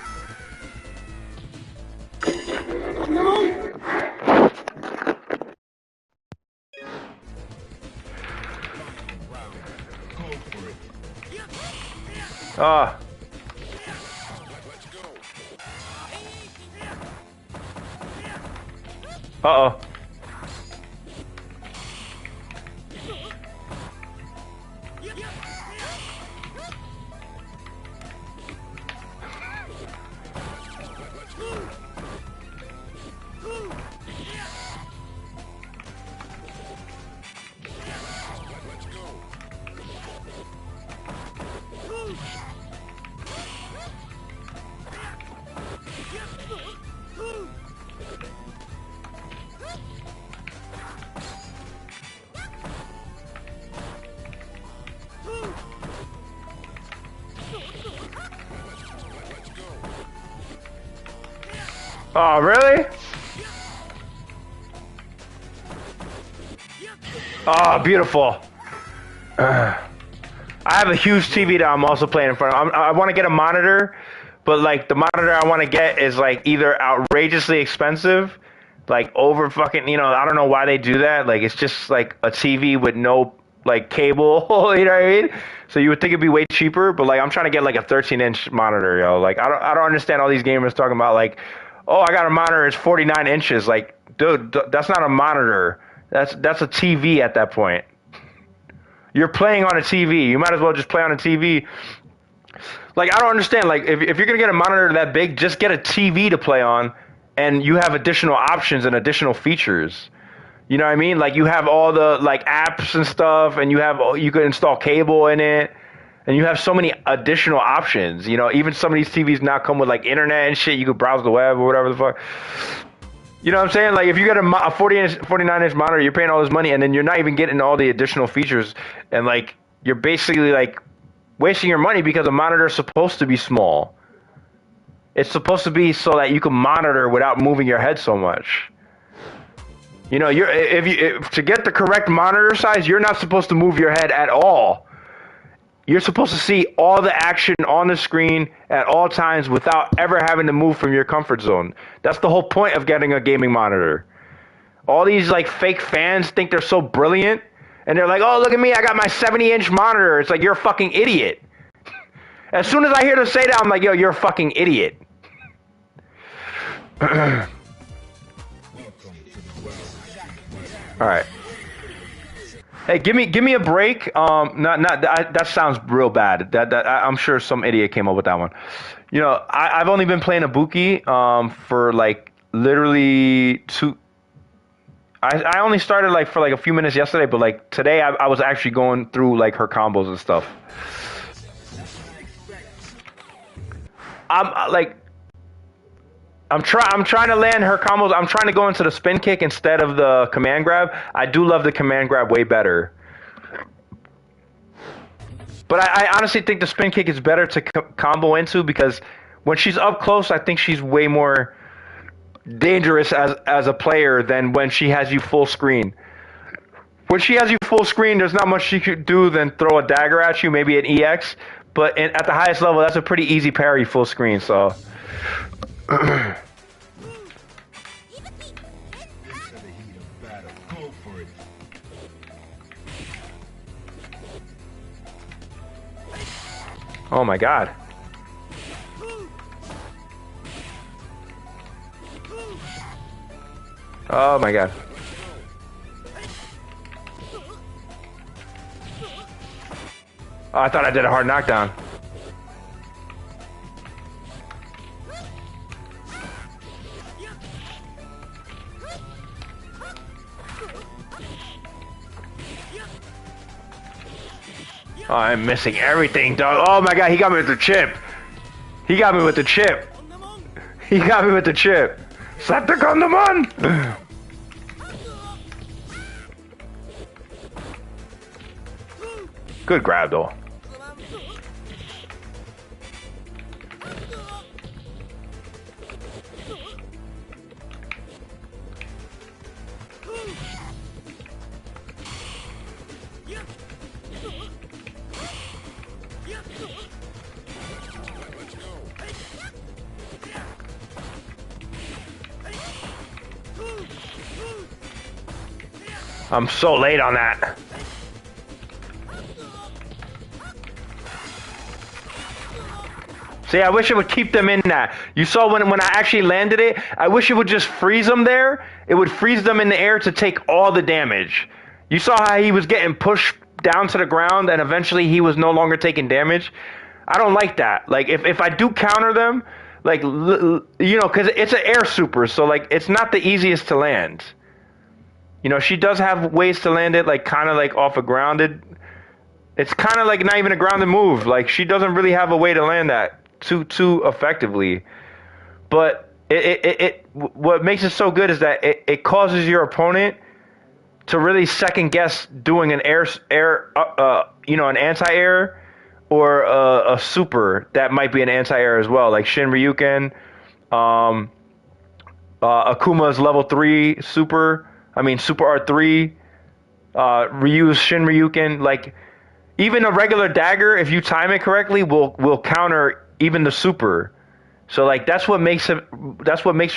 Speaker 1: Oh. Uh-oh. Oh, really? Oh, beautiful. I have a huge TV that I'm also playing in front of. I want to get a monitor, but like the monitor I want to get is like either outrageously expensive, like over fucking, you know, I don't know why they do that. Like it's just like a TV with no like cable, you know what I mean? So you would think it'd be way cheaper, but like I'm trying to get like a 13-inch monitor, yo. Like I don't understand all these gamers talking about like, oh, I got a monitor, it's 49 inches. Like, dude, that's not a monitor. That's a TV at that point. You're playing on a TV. You might as well just play on a TV. Like, I don't understand. Like, if you're going to get a monitor that big, just get a TV to play on and you have additional options and additional features. You know what I mean? Like you have all the like apps and stuff, and you could install cable in it, and you have so many additional options. You know, even some of these TVs now come with like internet and shit. You could browse the web or whatever the fuck. You know what I'm saying? Like if you get a 49-inch monitor, you're paying all this money, and then you're not even getting all the additional features, and like you're basically like wasting your money because a monitor is supposed to be small. It's supposed to be so that you can monitor without moving your head so much. You know, to get the correct monitor size, you're not supposed to move your head at all. You're supposed to see all the action on the screen at all times without ever having to move from your comfort zone. That's the whole point of getting a gaming monitor. All these like fake fans think they're so brilliant, and they're like, "Oh, look at me! I got my 70-inch monitor." It's like you're a fucking idiot. As soon as I hear them say that, I'm like, "Yo, you're a fucking idiot." All right. Hey, give me a break. That sounds real bad. I'm sure some idiot came up with that one. You know, I've only been playing Ibuki for like literally two. I only started like for like a few minutes yesterday, but like today I was actually going through like her combos and stuff. I'm trying to land her combos. I'm trying to go into the spin kick instead of the command grab. I do love the command grab way better. But I honestly think the spin kick is better to combo into because when she's up close, I think she's way more dangerous as a player than when she has you full screen. When she has you full screen, there's not much she could do than throw a dagger at you, maybe an EX. But at the highest level, that's a pretty easy parry full screen, so... Oh my god. Oh my god. Oh, I thought I did a hard knockdown. Oh, I'm missing everything, dog. Oh my god, he got me with the chip. He got me with the chip. He got me with the chip. Slap the condom. Good grab, though. I'm so late on that. See, I wish it would keep them in that. You saw when I actually landed it, I wish it would just freeze them there. It would freeze them in the air to take all the damage. You saw how he was getting pushed down to the ground and eventually he was no longer taking damage. I don't like that. Like, if I do counter them, like, you know, because it's an air super, so, like, it's not the easiest to land. You know, she does have ways to land it, like, kind of, like, off a grounded. It's kind of, like, not even a grounded move. Like, she doesn't really have a way to land that too effectively. But what makes it so good is that it causes your opponent to really second guess doing an an anti-air or a super that might be an anti-air as well, like Shin Ryuken, Akuma's level 3 super. I mean, Super R3, Ryu's Shin Ryuken, like, even a regular dagger, if you time it correctly, will counter even the super. So, like, that's what makes her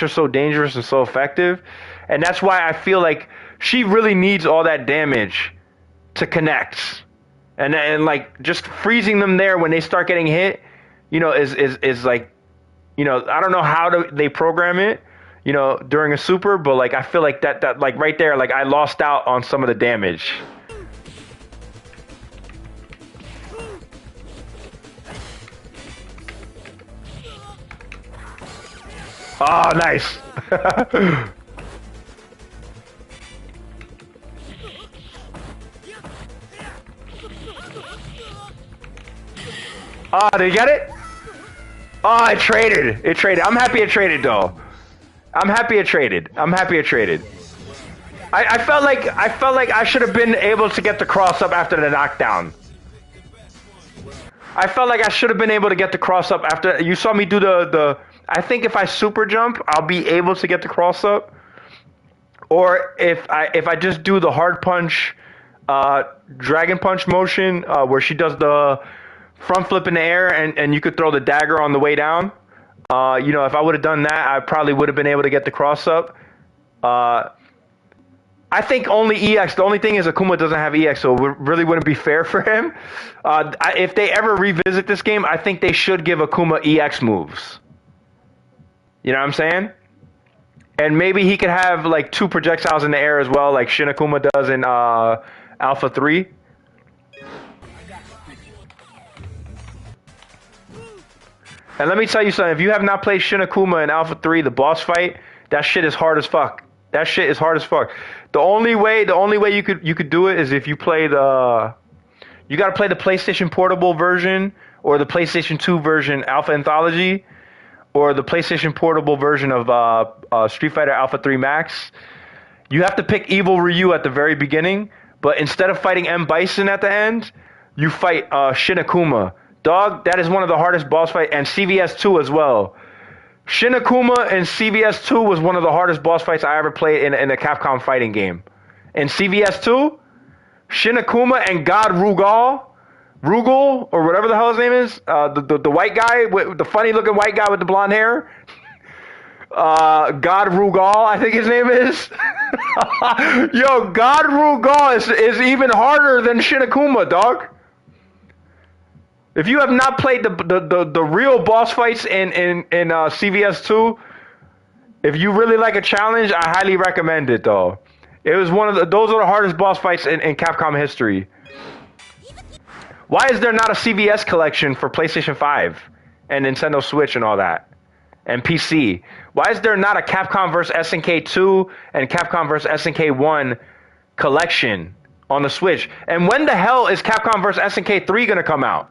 Speaker 1: so dangerous and so effective. And that's why I feel like she really needs all that damage to connect. And like, just freezing them there when they start getting hit, you know, is like, you know, I don't know how they program it, you know, during a super, but like I feel like that like right there, like I lost out on some of the damage. Oh, nice. Oh, did you get it? Oh, it traded. It traded. I'm happy it traded, though. I'm happy it traded. I'm happy it traded. I felt like I should have been able to get the cross up after the knockdown. I felt like I should have been able to get the cross up after you saw me do the. I think if I super jump, I'll be able to get the cross up. Or if I just do the hard punch, dragon punch motion, where she does the front flip in the air and you could throw the dagger on the way down. You know, if I would have done that, I probably would have been able to get the cross up. I think only EX. The only thing is Akuma doesn't have EX, so it really wouldn't be fair for him. If they ever revisit this game, I think they should give Akuma EX moves. You know what I'm saying? And maybe he could have like 2 projectiles in the air as well, like Shin Akuma does in Alpha 3. And let me tell you something, if you have not played Shin Akuma in Alpha 3, the boss fight, that shit is hard as fuck. That shit is hard as fuck. The only way you could do it is if you play the you gotta play the PlayStation Portable version or the PlayStation 2 version Alpha Anthology or the PlayStation Portable version of Street Fighter Alpha 3 Max. You have to pick Evil Ryu at the very beginning, but instead of fighting M. Bison at the end, you fight Shin Akuma. Dog, that is one of the hardest boss fights, and CVS 2 as well. Shin Akuma in CVS 2 was one of the hardest boss fights I ever played in a Capcom fighting game. In CVS 2, Shin Akuma and God Rugal, or whatever the hell his name is, the white guy, the funny looking white guy with the blonde hair. God Rugal, I think his name is. Yo, God Rugal is even harder than Shin Akuma, dog. If you have not played the real boss fights in CVS 2, if you really like a challenge, I highly recommend it though. It was those are the hardest boss fights in Capcom history. Why is there not a CVS collection for PlayStation 5 and Nintendo Switch and all that? And PC? Why is there not a Capcom vs SNK 2 and Capcom vs SNK 1 collection on the Switch? And when the hell is Capcom vs SNK 3 gonna come out?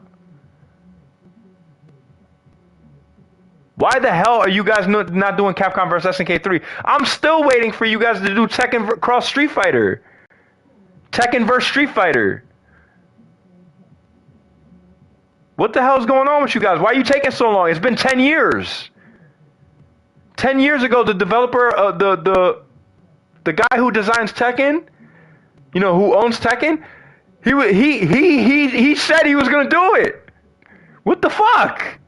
Speaker 1: Why the hell are you guys not doing Capcom vs SNK 3? I'm still waiting for you guys to do Tekken cross Street Fighter. Tekken vs Street Fighter. What the hell is going on with you guys? Why are you taking so long? It's been 10 years. 10 years ago, the developer, the guy who designs Tekken, you know, who owns Tekken, he said he was gonna do it. What the fuck?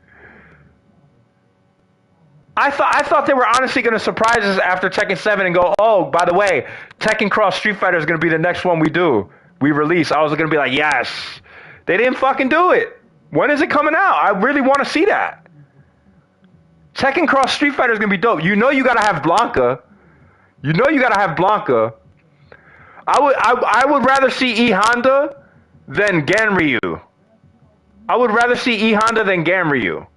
Speaker 1: I thought they were honestly gonna surprise us after Tekken 7 and go, oh, by the way, Tekken Cross Street Fighter is gonna be the next one we release. I was gonna be like, yes. They didn't fucking do it. When is it coming out? I really want to see that. Tekken Cross Street Fighter is gonna be dope. You know you gotta have Blanca. You know you gotta have Blanca. I would rather see E Honda than Ganryu. I would rather see E Honda than Ganryu.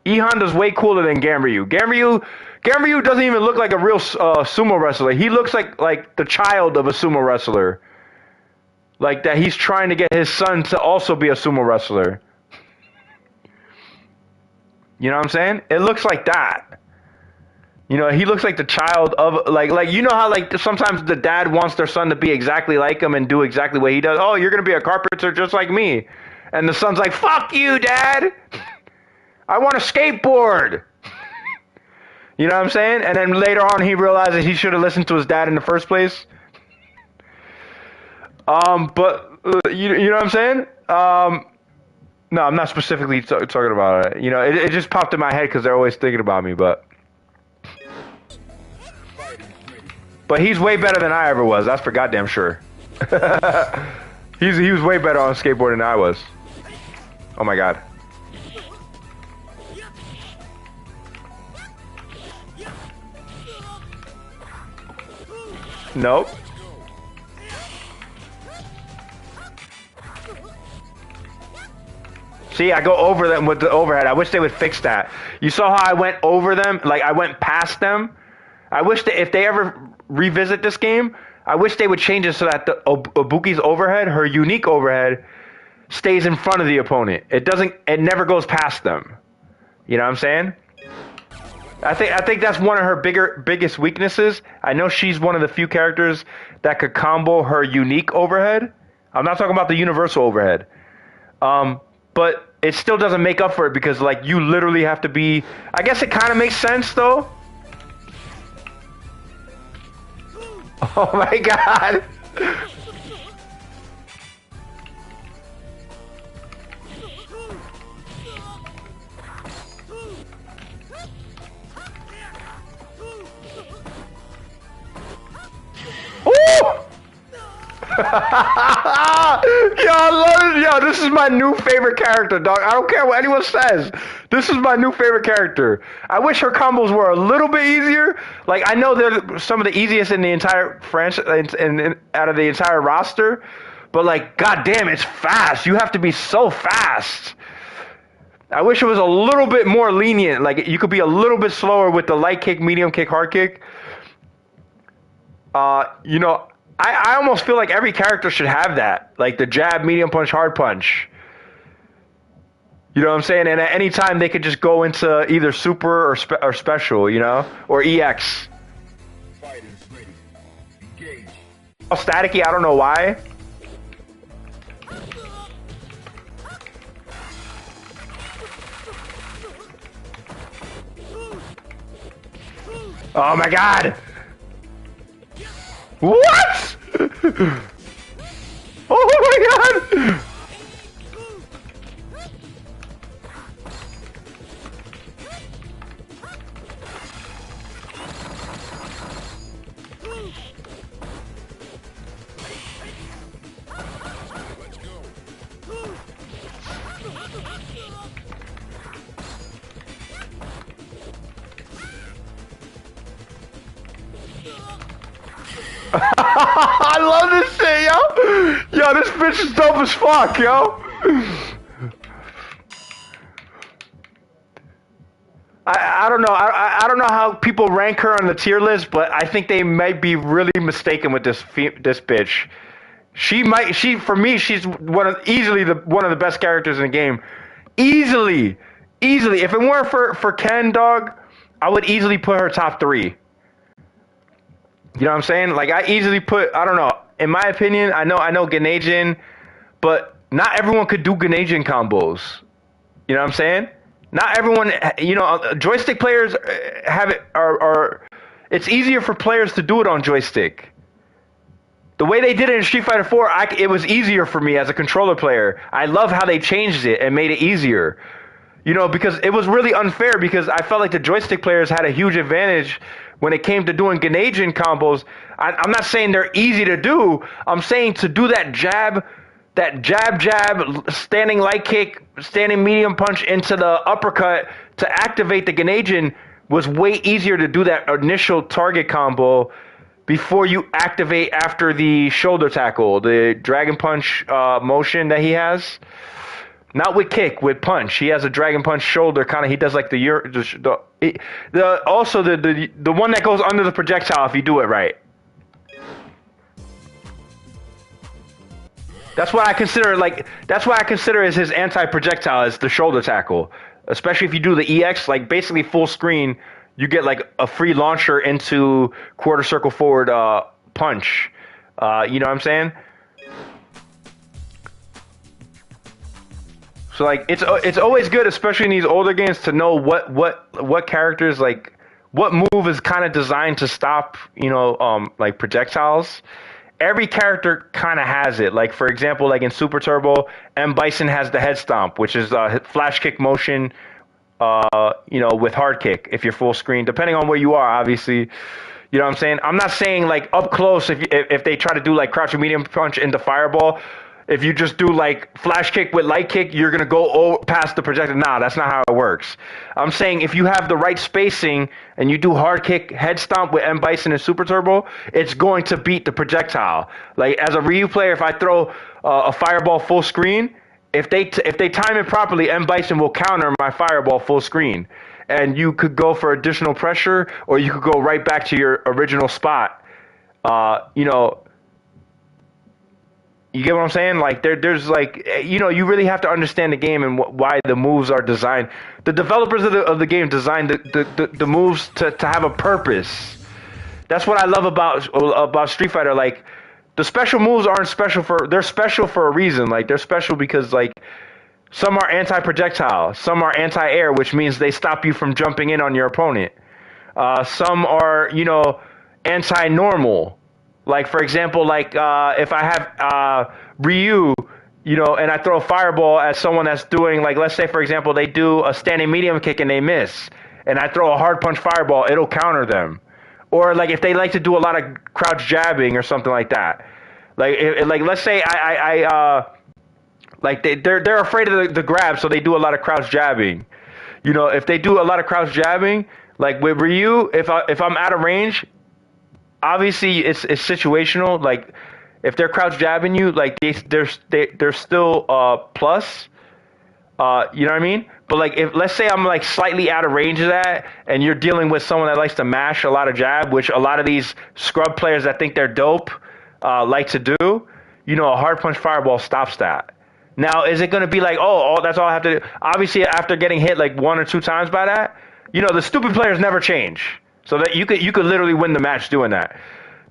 Speaker 1: E Honda's way cooler than Ganryu. Ganryu doesn't even look like a real sumo wrestler. He looks like the child of a sumo wrestler. Like that he's trying to get his son to also be a sumo wrestler. You know what I'm saying? It looks like that. You know, he looks like the child of like you know how like sometimes the dad wants their son to be exactly like him and do exactly what he does. Oh, you're gonna be a carpenter just like me, and the son's like, "Fuck you, Dad. I want a skateboard." You know what I'm saying? And then later on, he realizes he should have listened to his dad in the first place. But you know what I'm saying? No, I'm not specifically talking about it. You know, it just popped in my head because they're always thinking about me, but he's way better than I ever was. That's for goddamn sure. He was way better on skateboard than I was. Oh my god. Nope. See, I go over them with the overhead. I wish they would fix that. You saw how I went over them? Like, I went past them? I wish that if they ever revisit this game, I wish they would change it so that the Ibuki's overhead, her unique overhead, stays in front of the opponent. It never goes past them. You know what I'm saying? I think that's one of her biggest weaknesses. I know she's one of the few characters that could combo her unique overhead. I'm not talking about the universal overhead. But it still doesn't make up for it because, like, you literally have to be... I guess it kind of makes sense, though. Oh, my God. Yo, I love it. Yo, this is my new favorite character, dog. I don't care what anyone says. This is my new favorite character. I wish her combos were a little bit easier. Like, I know they're some of the easiest in the entire franchise, and out of the entire roster. But, like, goddamn, it's fast. You have to be so fast. I wish it was a little bit more lenient. Like, you could be a little bit slower with the light kick, medium kick, hard kick. You know, I almost feel like every character should have that. Like the jab, medium punch, hard punch. You know what I'm saying? And at any time, they could just go into either super or special, you know? Or EX.
Speaker 2: Fighters ready. Engage.
Speaker 1: Oh, staticky, I don't know why. Oh my God! What? Oh my God! I love this shit, yo! Yo, this bitch is dope as fuck, yo! I don't know. I don't know how people rank her on the tier list, but I think they might be really mistaken with this bitch. For me, she's easily one of the best characters in the game. Easily. If it weren't for Ken, dog, I would easily put her top 3. You know what I'm saying? Like, I easily put, I don't know, in my opinion, I know Ganejin, but not everyone could do Ganejin combos. You know what I'm saying? Not everyone, you know, joystick players have it, it's easier for players to do it on joystick. The way they did it in Street Fighter 4, it was easier for me as a controller player. I love how they changed it and made it easier. You know, because it was really unfair because I felt like the joystick players had a huge advantage when it came to doing Ganejin combos. I'm not saying they're easy to do. I'm saying to do that jab, standing light kick, standing medium punch into the uppercut to activate the Ganejin was way easier to do that initial target combo before you activate after the shoulder tackle, the dragon punch motion that he has. Not with kick, with punch. He has a dragon punch shoulder kind of. He does like the one that goes under the projectile if you do it right. That's what I consider as his anti-projectile is the shoulder tackle. Especially if you do the EX, like basically full screen, you get like a free launcher into quarter circle forward punch. You know what I'm saying? So like it's always good, especially in these older games, to know what characters, like what move is kind of designed to stop, you know, like projectiles. Every character kind of has it. Like for example, like in Super Turbo, M. Bison has the head stomp, which is flash kick motion, you know, with hard kick if you're full screen, depending on where you are, obviously. You know what I'm saying? I'm not saying like up close if they try to do like crouching medium punch into Fireball. If you just do like flash kick with light kick, you're going to go past the projectile. Nah, that's not how it works. I'm saying if you have the right spacing and you do hard kick head stomp with M. Bison and Super Turbo, it's going to beat the projectile. Like as a Ryu player, if I throw a Fireball full screen if they time it properly, M Bison will counter my fireball full screen, and you could go for additional pressure, or you could go right back to your original spot. You know, you get what I'm saying? Like there's like, you know, you really have to understand the game and why the moves are designed. The developers of the game designed the moves to have a purpose. That's what I love about Street Fighter. Like, the special moves aren't special they're special for a reason. Like, they're special because, like, some are anti-projectile, some are anti-air, which means they stop you from jumping in on your opponent. Some are, you know, anti-normal. Like, for example, like, if I have Ryu, you know, and I throw a fireball at someone that's doing, like, let's say, for example, they do a standing medium kick and they miss, and I throw a hard punch fireball, it'll counter them. Or, like, if they like to do a lot of crouch jabbing or something like that. Like, let's say like, they're afraid of the grab, so they do a lot of crouch jabbing. You know, if they do a lot of crouch jabbing, like with Ryu, if I'm out of range, obviously it's situational. Like, if they're crouch jabbing you, like, they're still plus. You know what I mean? But, like, if let's say I'm, like, slightly out of range of that, and you're dealing with someone that likes to mash a lot of jab, which a lot of these scrub players that think they're dope like to do, you know, a hard punch fireball stops that. Now, is it going to be like, oh, that's all I have to do? Obviously, after getting hit like 1 or 2 times by that, you know, the stupid players never change. So that you could literally win the match doing that.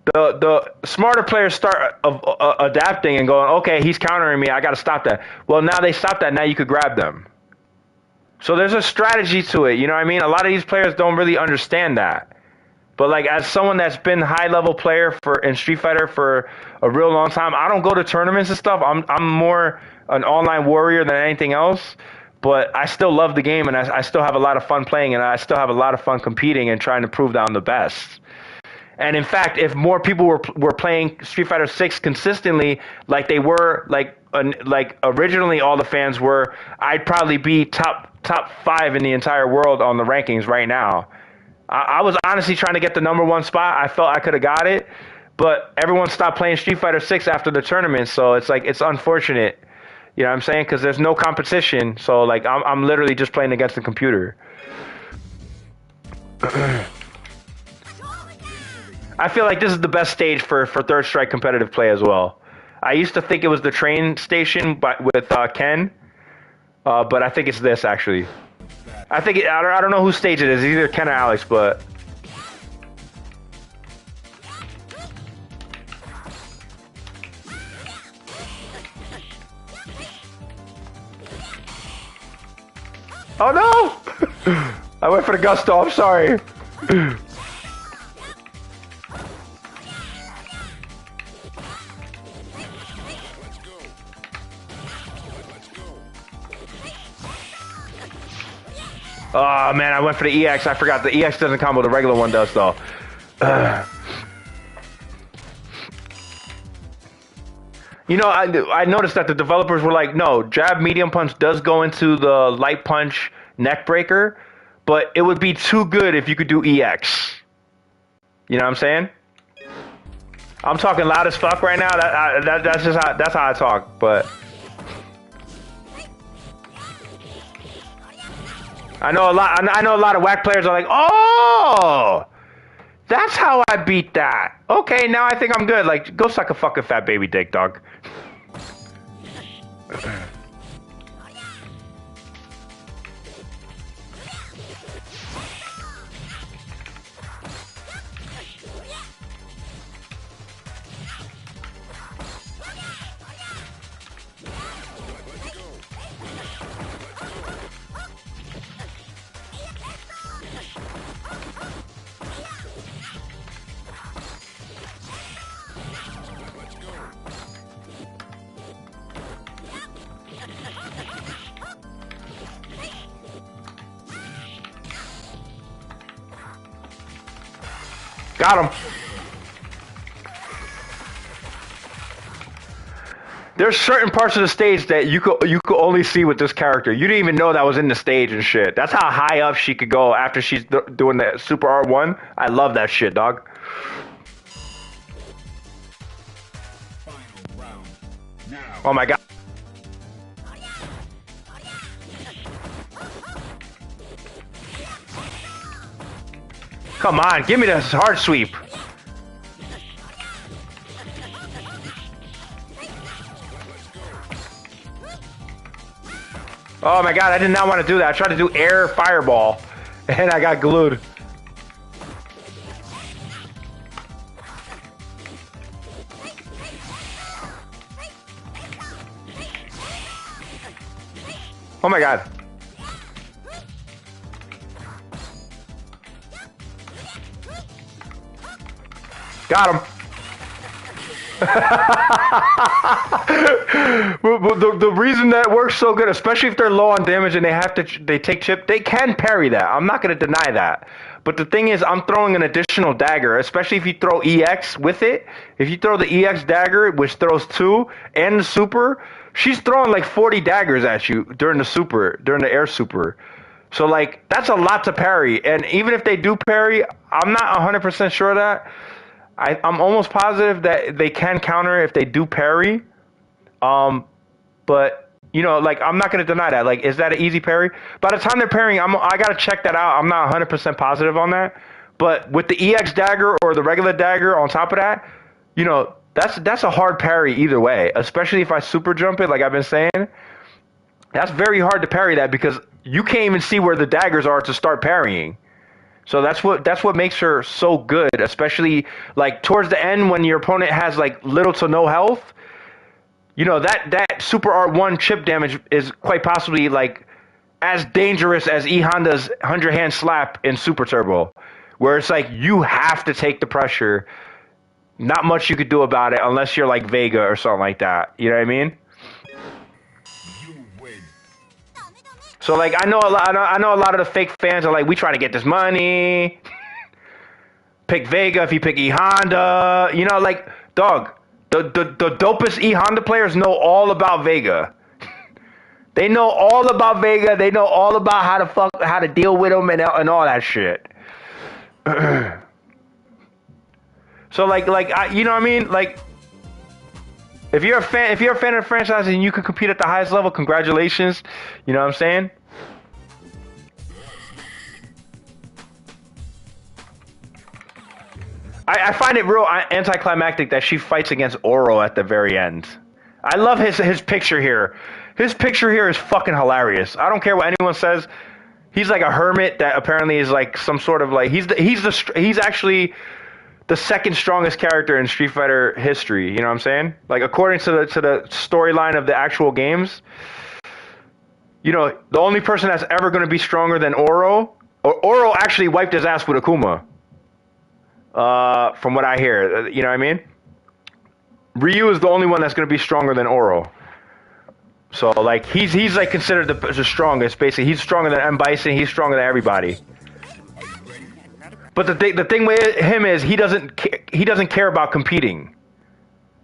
Speaker 1: The smarter players start adapting and going, okay, he's countering me, I got to stop that. Well, now they stop that. Now you could grab them. So there's a strategy to it. You know what I mean? A lot of these players don't really understand that. But, like, as someone that's been high-level player in Street Fighter for a real long time, I don't go to tournaments and stuff. I'm more an online warrior than anything else. But I still love the game, and I still have a lot of fun playing, and I still have a lot of fun competing and trying to prove that I'm the best. And in fact, if more people were playing Street Fighter 6 consistently, like they were, like originally all the fans were, I'd probably be top 5 in the entire world on the rankings right now. I was honestly trying to get the #1 spot. I felt I could have got it, but everyone stopped playing Street Fighter 6 after the tournament, so it's like, it's unfortunate. You know what I'm saying? Because there's no competition, so, like, I'm literally just playing against the computer. I feel like this is the best stage for Third Strike competitive play as well. I used to think it was the train station with Ken, but I think it's this, actually. I don't know whose stage it is, either Ken or Alex, but... Oh no! I went for the gusto, I'm sorry. Oh man, I went for the EX. I forgot the EX doesn't combo, the regular one does though. You know, I noticed that the developers were like, no, jab medium punch does go into the light punch neck breaker, but it would be too good if you could do EX. You know what I'm saying? I'm talking loud as fuck right now. That's how I talk, but I know a lot of whack players are like, oh, that's how I beat that. Okay, now I think I'm good. Like, go suck a fucking fat baby dick, dog. Got him. There's certain parts of the stage that you could only see with this character. You didn't even know that was in the stage and shit. That's how high up she could go after she's doing the Super R1. I love that shit, dog. Oh my god. Come on, give me this hard sweep. Oh my god, I did not want to do that. I tried to do air fireball, and I got glued. Oh my god. Got him. the reason that works so good, especially if they're low on damage and they take chip, they can parry that. I'm not going to deny that. But the thing is, I'm throwing an additional dagger, especially if you throw EX with it. If you throw the EX dagger, which throws 2, and the super, she's throwing like 40 daggers at you during the air super. So like, that's a lot to parry. And even if they do parry, I'm not 100% sure of that. I'm almost positive that they can counter if they do parry. But, you know, like, I'm not going to deny that. Like, is that an easy parry? By the time they're parrying, I got to check that out. I'm not 100% positive on that. But with the EX dagger or the regular dagger on top of that, you know, that's a hard parry either way. Especially if I super jump it, like I've been saying. That's very hard to parry that because you can't even see where the daggers are to start parrying. So that's what makes her so good, especially like towards the end when your opponent has like little to no health. You know, that super R1 chip damage is quite possibly like as dangerous as E Honda's 100 hand slap in Super Turbo, where it's like you have to take the pressure. Not much you could do about it unless you're like Vega or something like that. You know what I mean? So like I know a lot of the fake fans are like, we trying to get this money. Pick Vega if you pick E Honda. You know, like, dog, the dopest E Honda players know all about Vega. They know all about Vega. They know all about how to deal with them and all that shit. So like you know what I mean? Like, if you're a fan of the franchise and you can compete at the highest level, congratulations. You know what I'm saying? I find it real anticlimactic that she fights against Oro at the very end. I love his picture here. His picture here is fucking hilarious. I don't care what anyone says. He's like a hermit that apparently is like some sort of like he's actually the second strongest character in Street Fighter history. You know what I'm saying? Like, according to the storyline of the actual games, you know, the only person that's ever going to be stronger than Oro actually wiped his ass with Akuma. From what I hear, you know what I mean? Ryu is the only one that's going to be stronger than Oro. So like he's like considered the strongest. Basically, he's stronger than M. Bison. He's stronger than everybody. But the thing with him is he doesn't care about competing.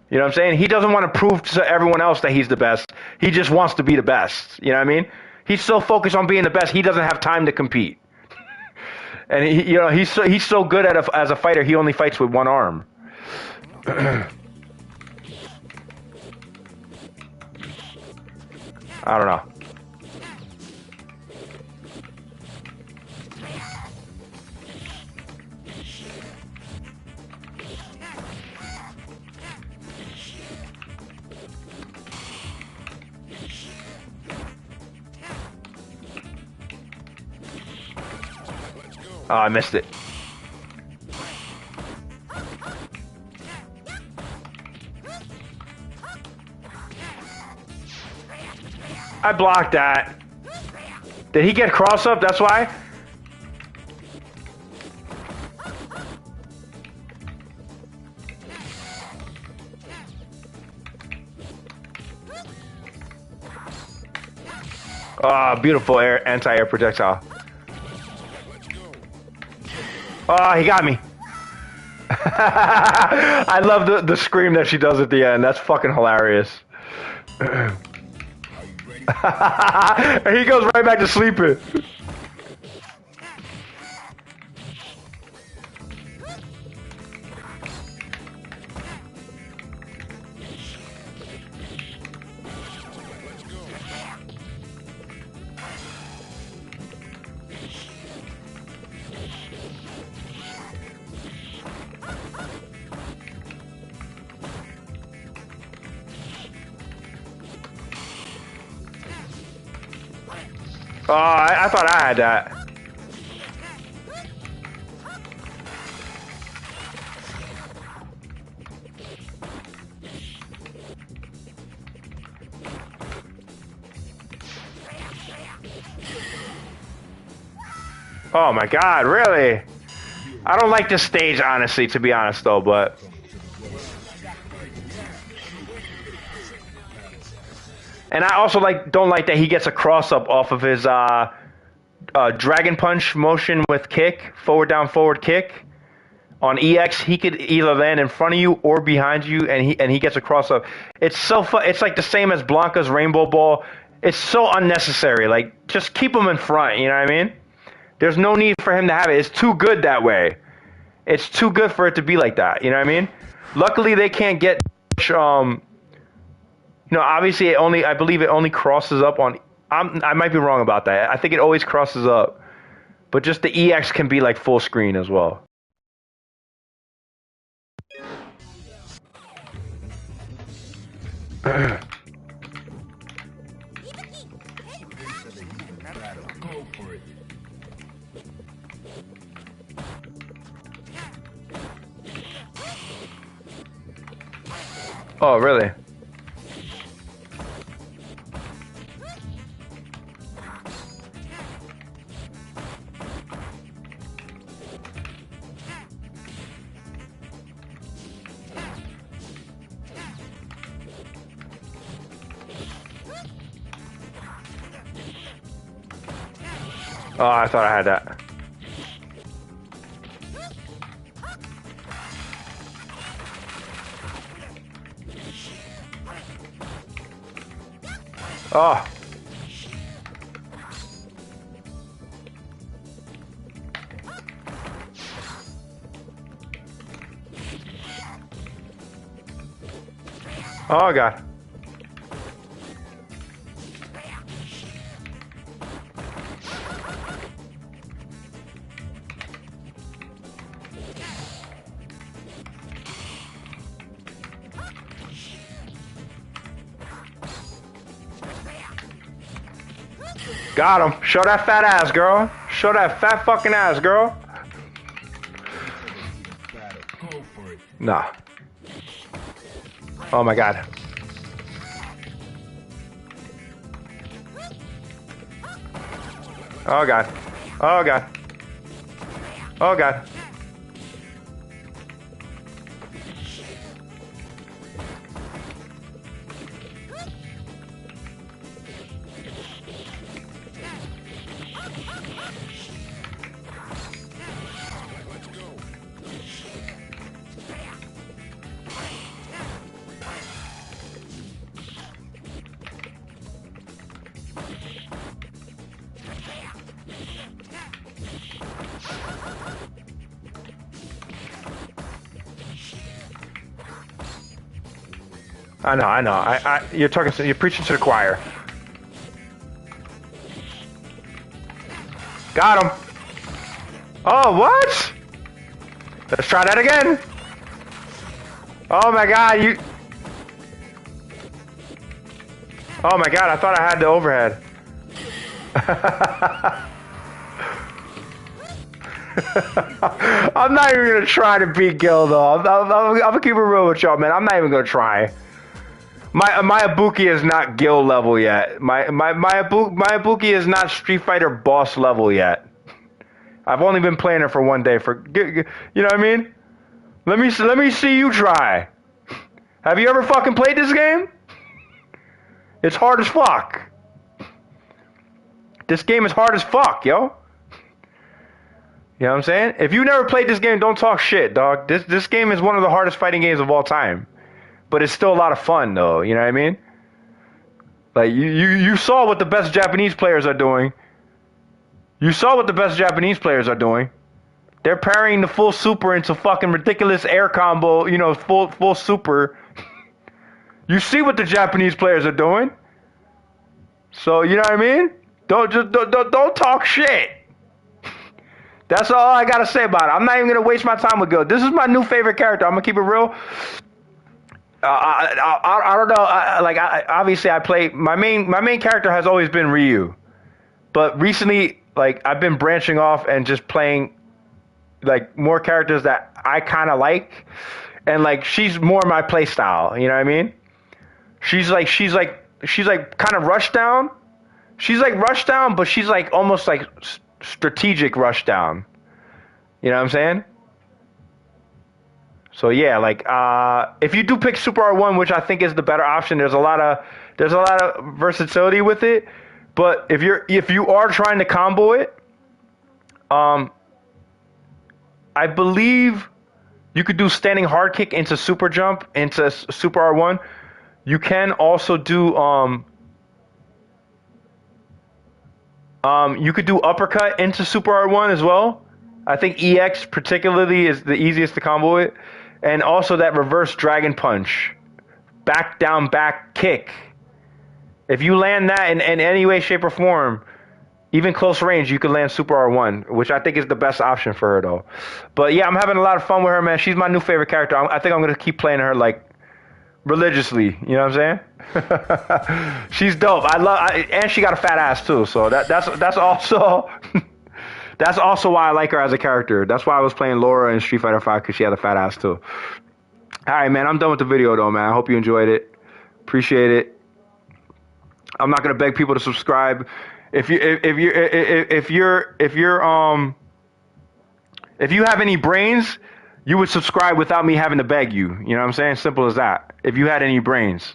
Speaker 1: You know what I'm saying? He doesn't want to prove to everyone else that he's the best. He just wants to be the best. You know what I mean? He's so focused on being the best, he doesn't have time to compete. And he's so good as a fighter, he only fights with one arm. I don't know. Oh, I missed it. I blocked that. Did he get cross up? That's why? Ah, beautiful anti-air projectile. Oh, he got me. I love the scream that she does at the end. That's fucking hilarious. And he goes right back to sleeping. Oh, I thought I had that. Oh my god, really? I don't like this stage, honestly, to be honest, though, but... And I also don't like that he gets a cross-up off of his Dragon Punch motion with kick, forward, down, forward kick. On EX, he could either land in front of you or behind you, and he gets a cross-up. It's so fun. It's like the same as Blanca's Rainbow Ball. It's so unnecessary. Like, just keep him in front, you know what I mean? There's no need for him to have it. It's too good that way. It's too good for it to be like that. You know what I mean? Luckily, they can't get. Obviously, I believe it only crosses up on. I might be wrong about that. I think it always crosses up, but just the EX can be like full screen as well. Oh, really? Oh, I thought I had that. Oh. Oh, God. Got him. Show that fat ass, girl. Show that fat fucking ass, girl. Nah. Oh my God. Oh God. Oh God. Oh God. I know. You're preaching to the choir. Got him. Oh, what? Let's try that again. Oh my God, you. Oh my God, I thought I had the overhead. I'm not even gonna try to beat Gil though. I'm gonna keep it real with y'all, man. I'm not even gonna try. My Ibuki is not Gil level yet. My Ibuki is not Street Fighter boss level yet. I've only been playing it for one day. You know what I mean? Let me see you try. Have you ever fucking played this game? It's hard as fuck. This game is hard as fuck, yo. You know what I'm saying? If you never played this game, don't talk shit, dog. This game is one of the hardest fighting games of all time. But it's still a lot of fun, though. You know what I mean? Like, you saw what the best Japanese players are doing. You saw what the best Japanese players are doing. They're parrying the full super into fucking ridiculous air combo, you know, full super. You see what the Japanese players are doing. So, you know what I mean? Don't talk shit. That's all I gotta say about it. I'm not even gonna waste my time with Gil. This is my new favorite character. I'm gonna keep it real. I don't know. Obviously, I play my main character has always been Ryu, But recently, like I've been branching off and just playing like more characters that I kind of like, and like she's more my play style. You know what I mean? She's like kind of rush down. She's like rush down, but she's like almost like strategic rush down. You know what I'm saying? So yeah, like if you do pick Super R1, which I think is the better option, there's a lot of versatility with it. But if you are trying to combo it, I believe you could do standing hard kick into super jump into Super R1. You can also do you could do uppercut into Super R1 as well. I think EX particularly is the easiest to combo it. And also that reverse dragon punch. Back down back kick. If you land that in any way, shape, or form, even close range, you can land Super R1, which I think is the best option for her, though. But yeah, I'm having a lot of fun with her, man. She's my new favorite character. I think I'm going to keep playing her, like, religiously. You know what I'm saying? She's dope. And she got a fat ass, too. So that's also... That's also why I like her as a character. That's why I was playing Laura in Street Fighter 5, because she had a fat ass, too. All right, man. I'm done with the video, though, man. I hope you enjoyed it. Appreciate it. I'm not gonna beg people to subscribe. If you have any brains, you would subscribe without me having to beg you. You know what I'm saying? Simple as that. If you had any brains.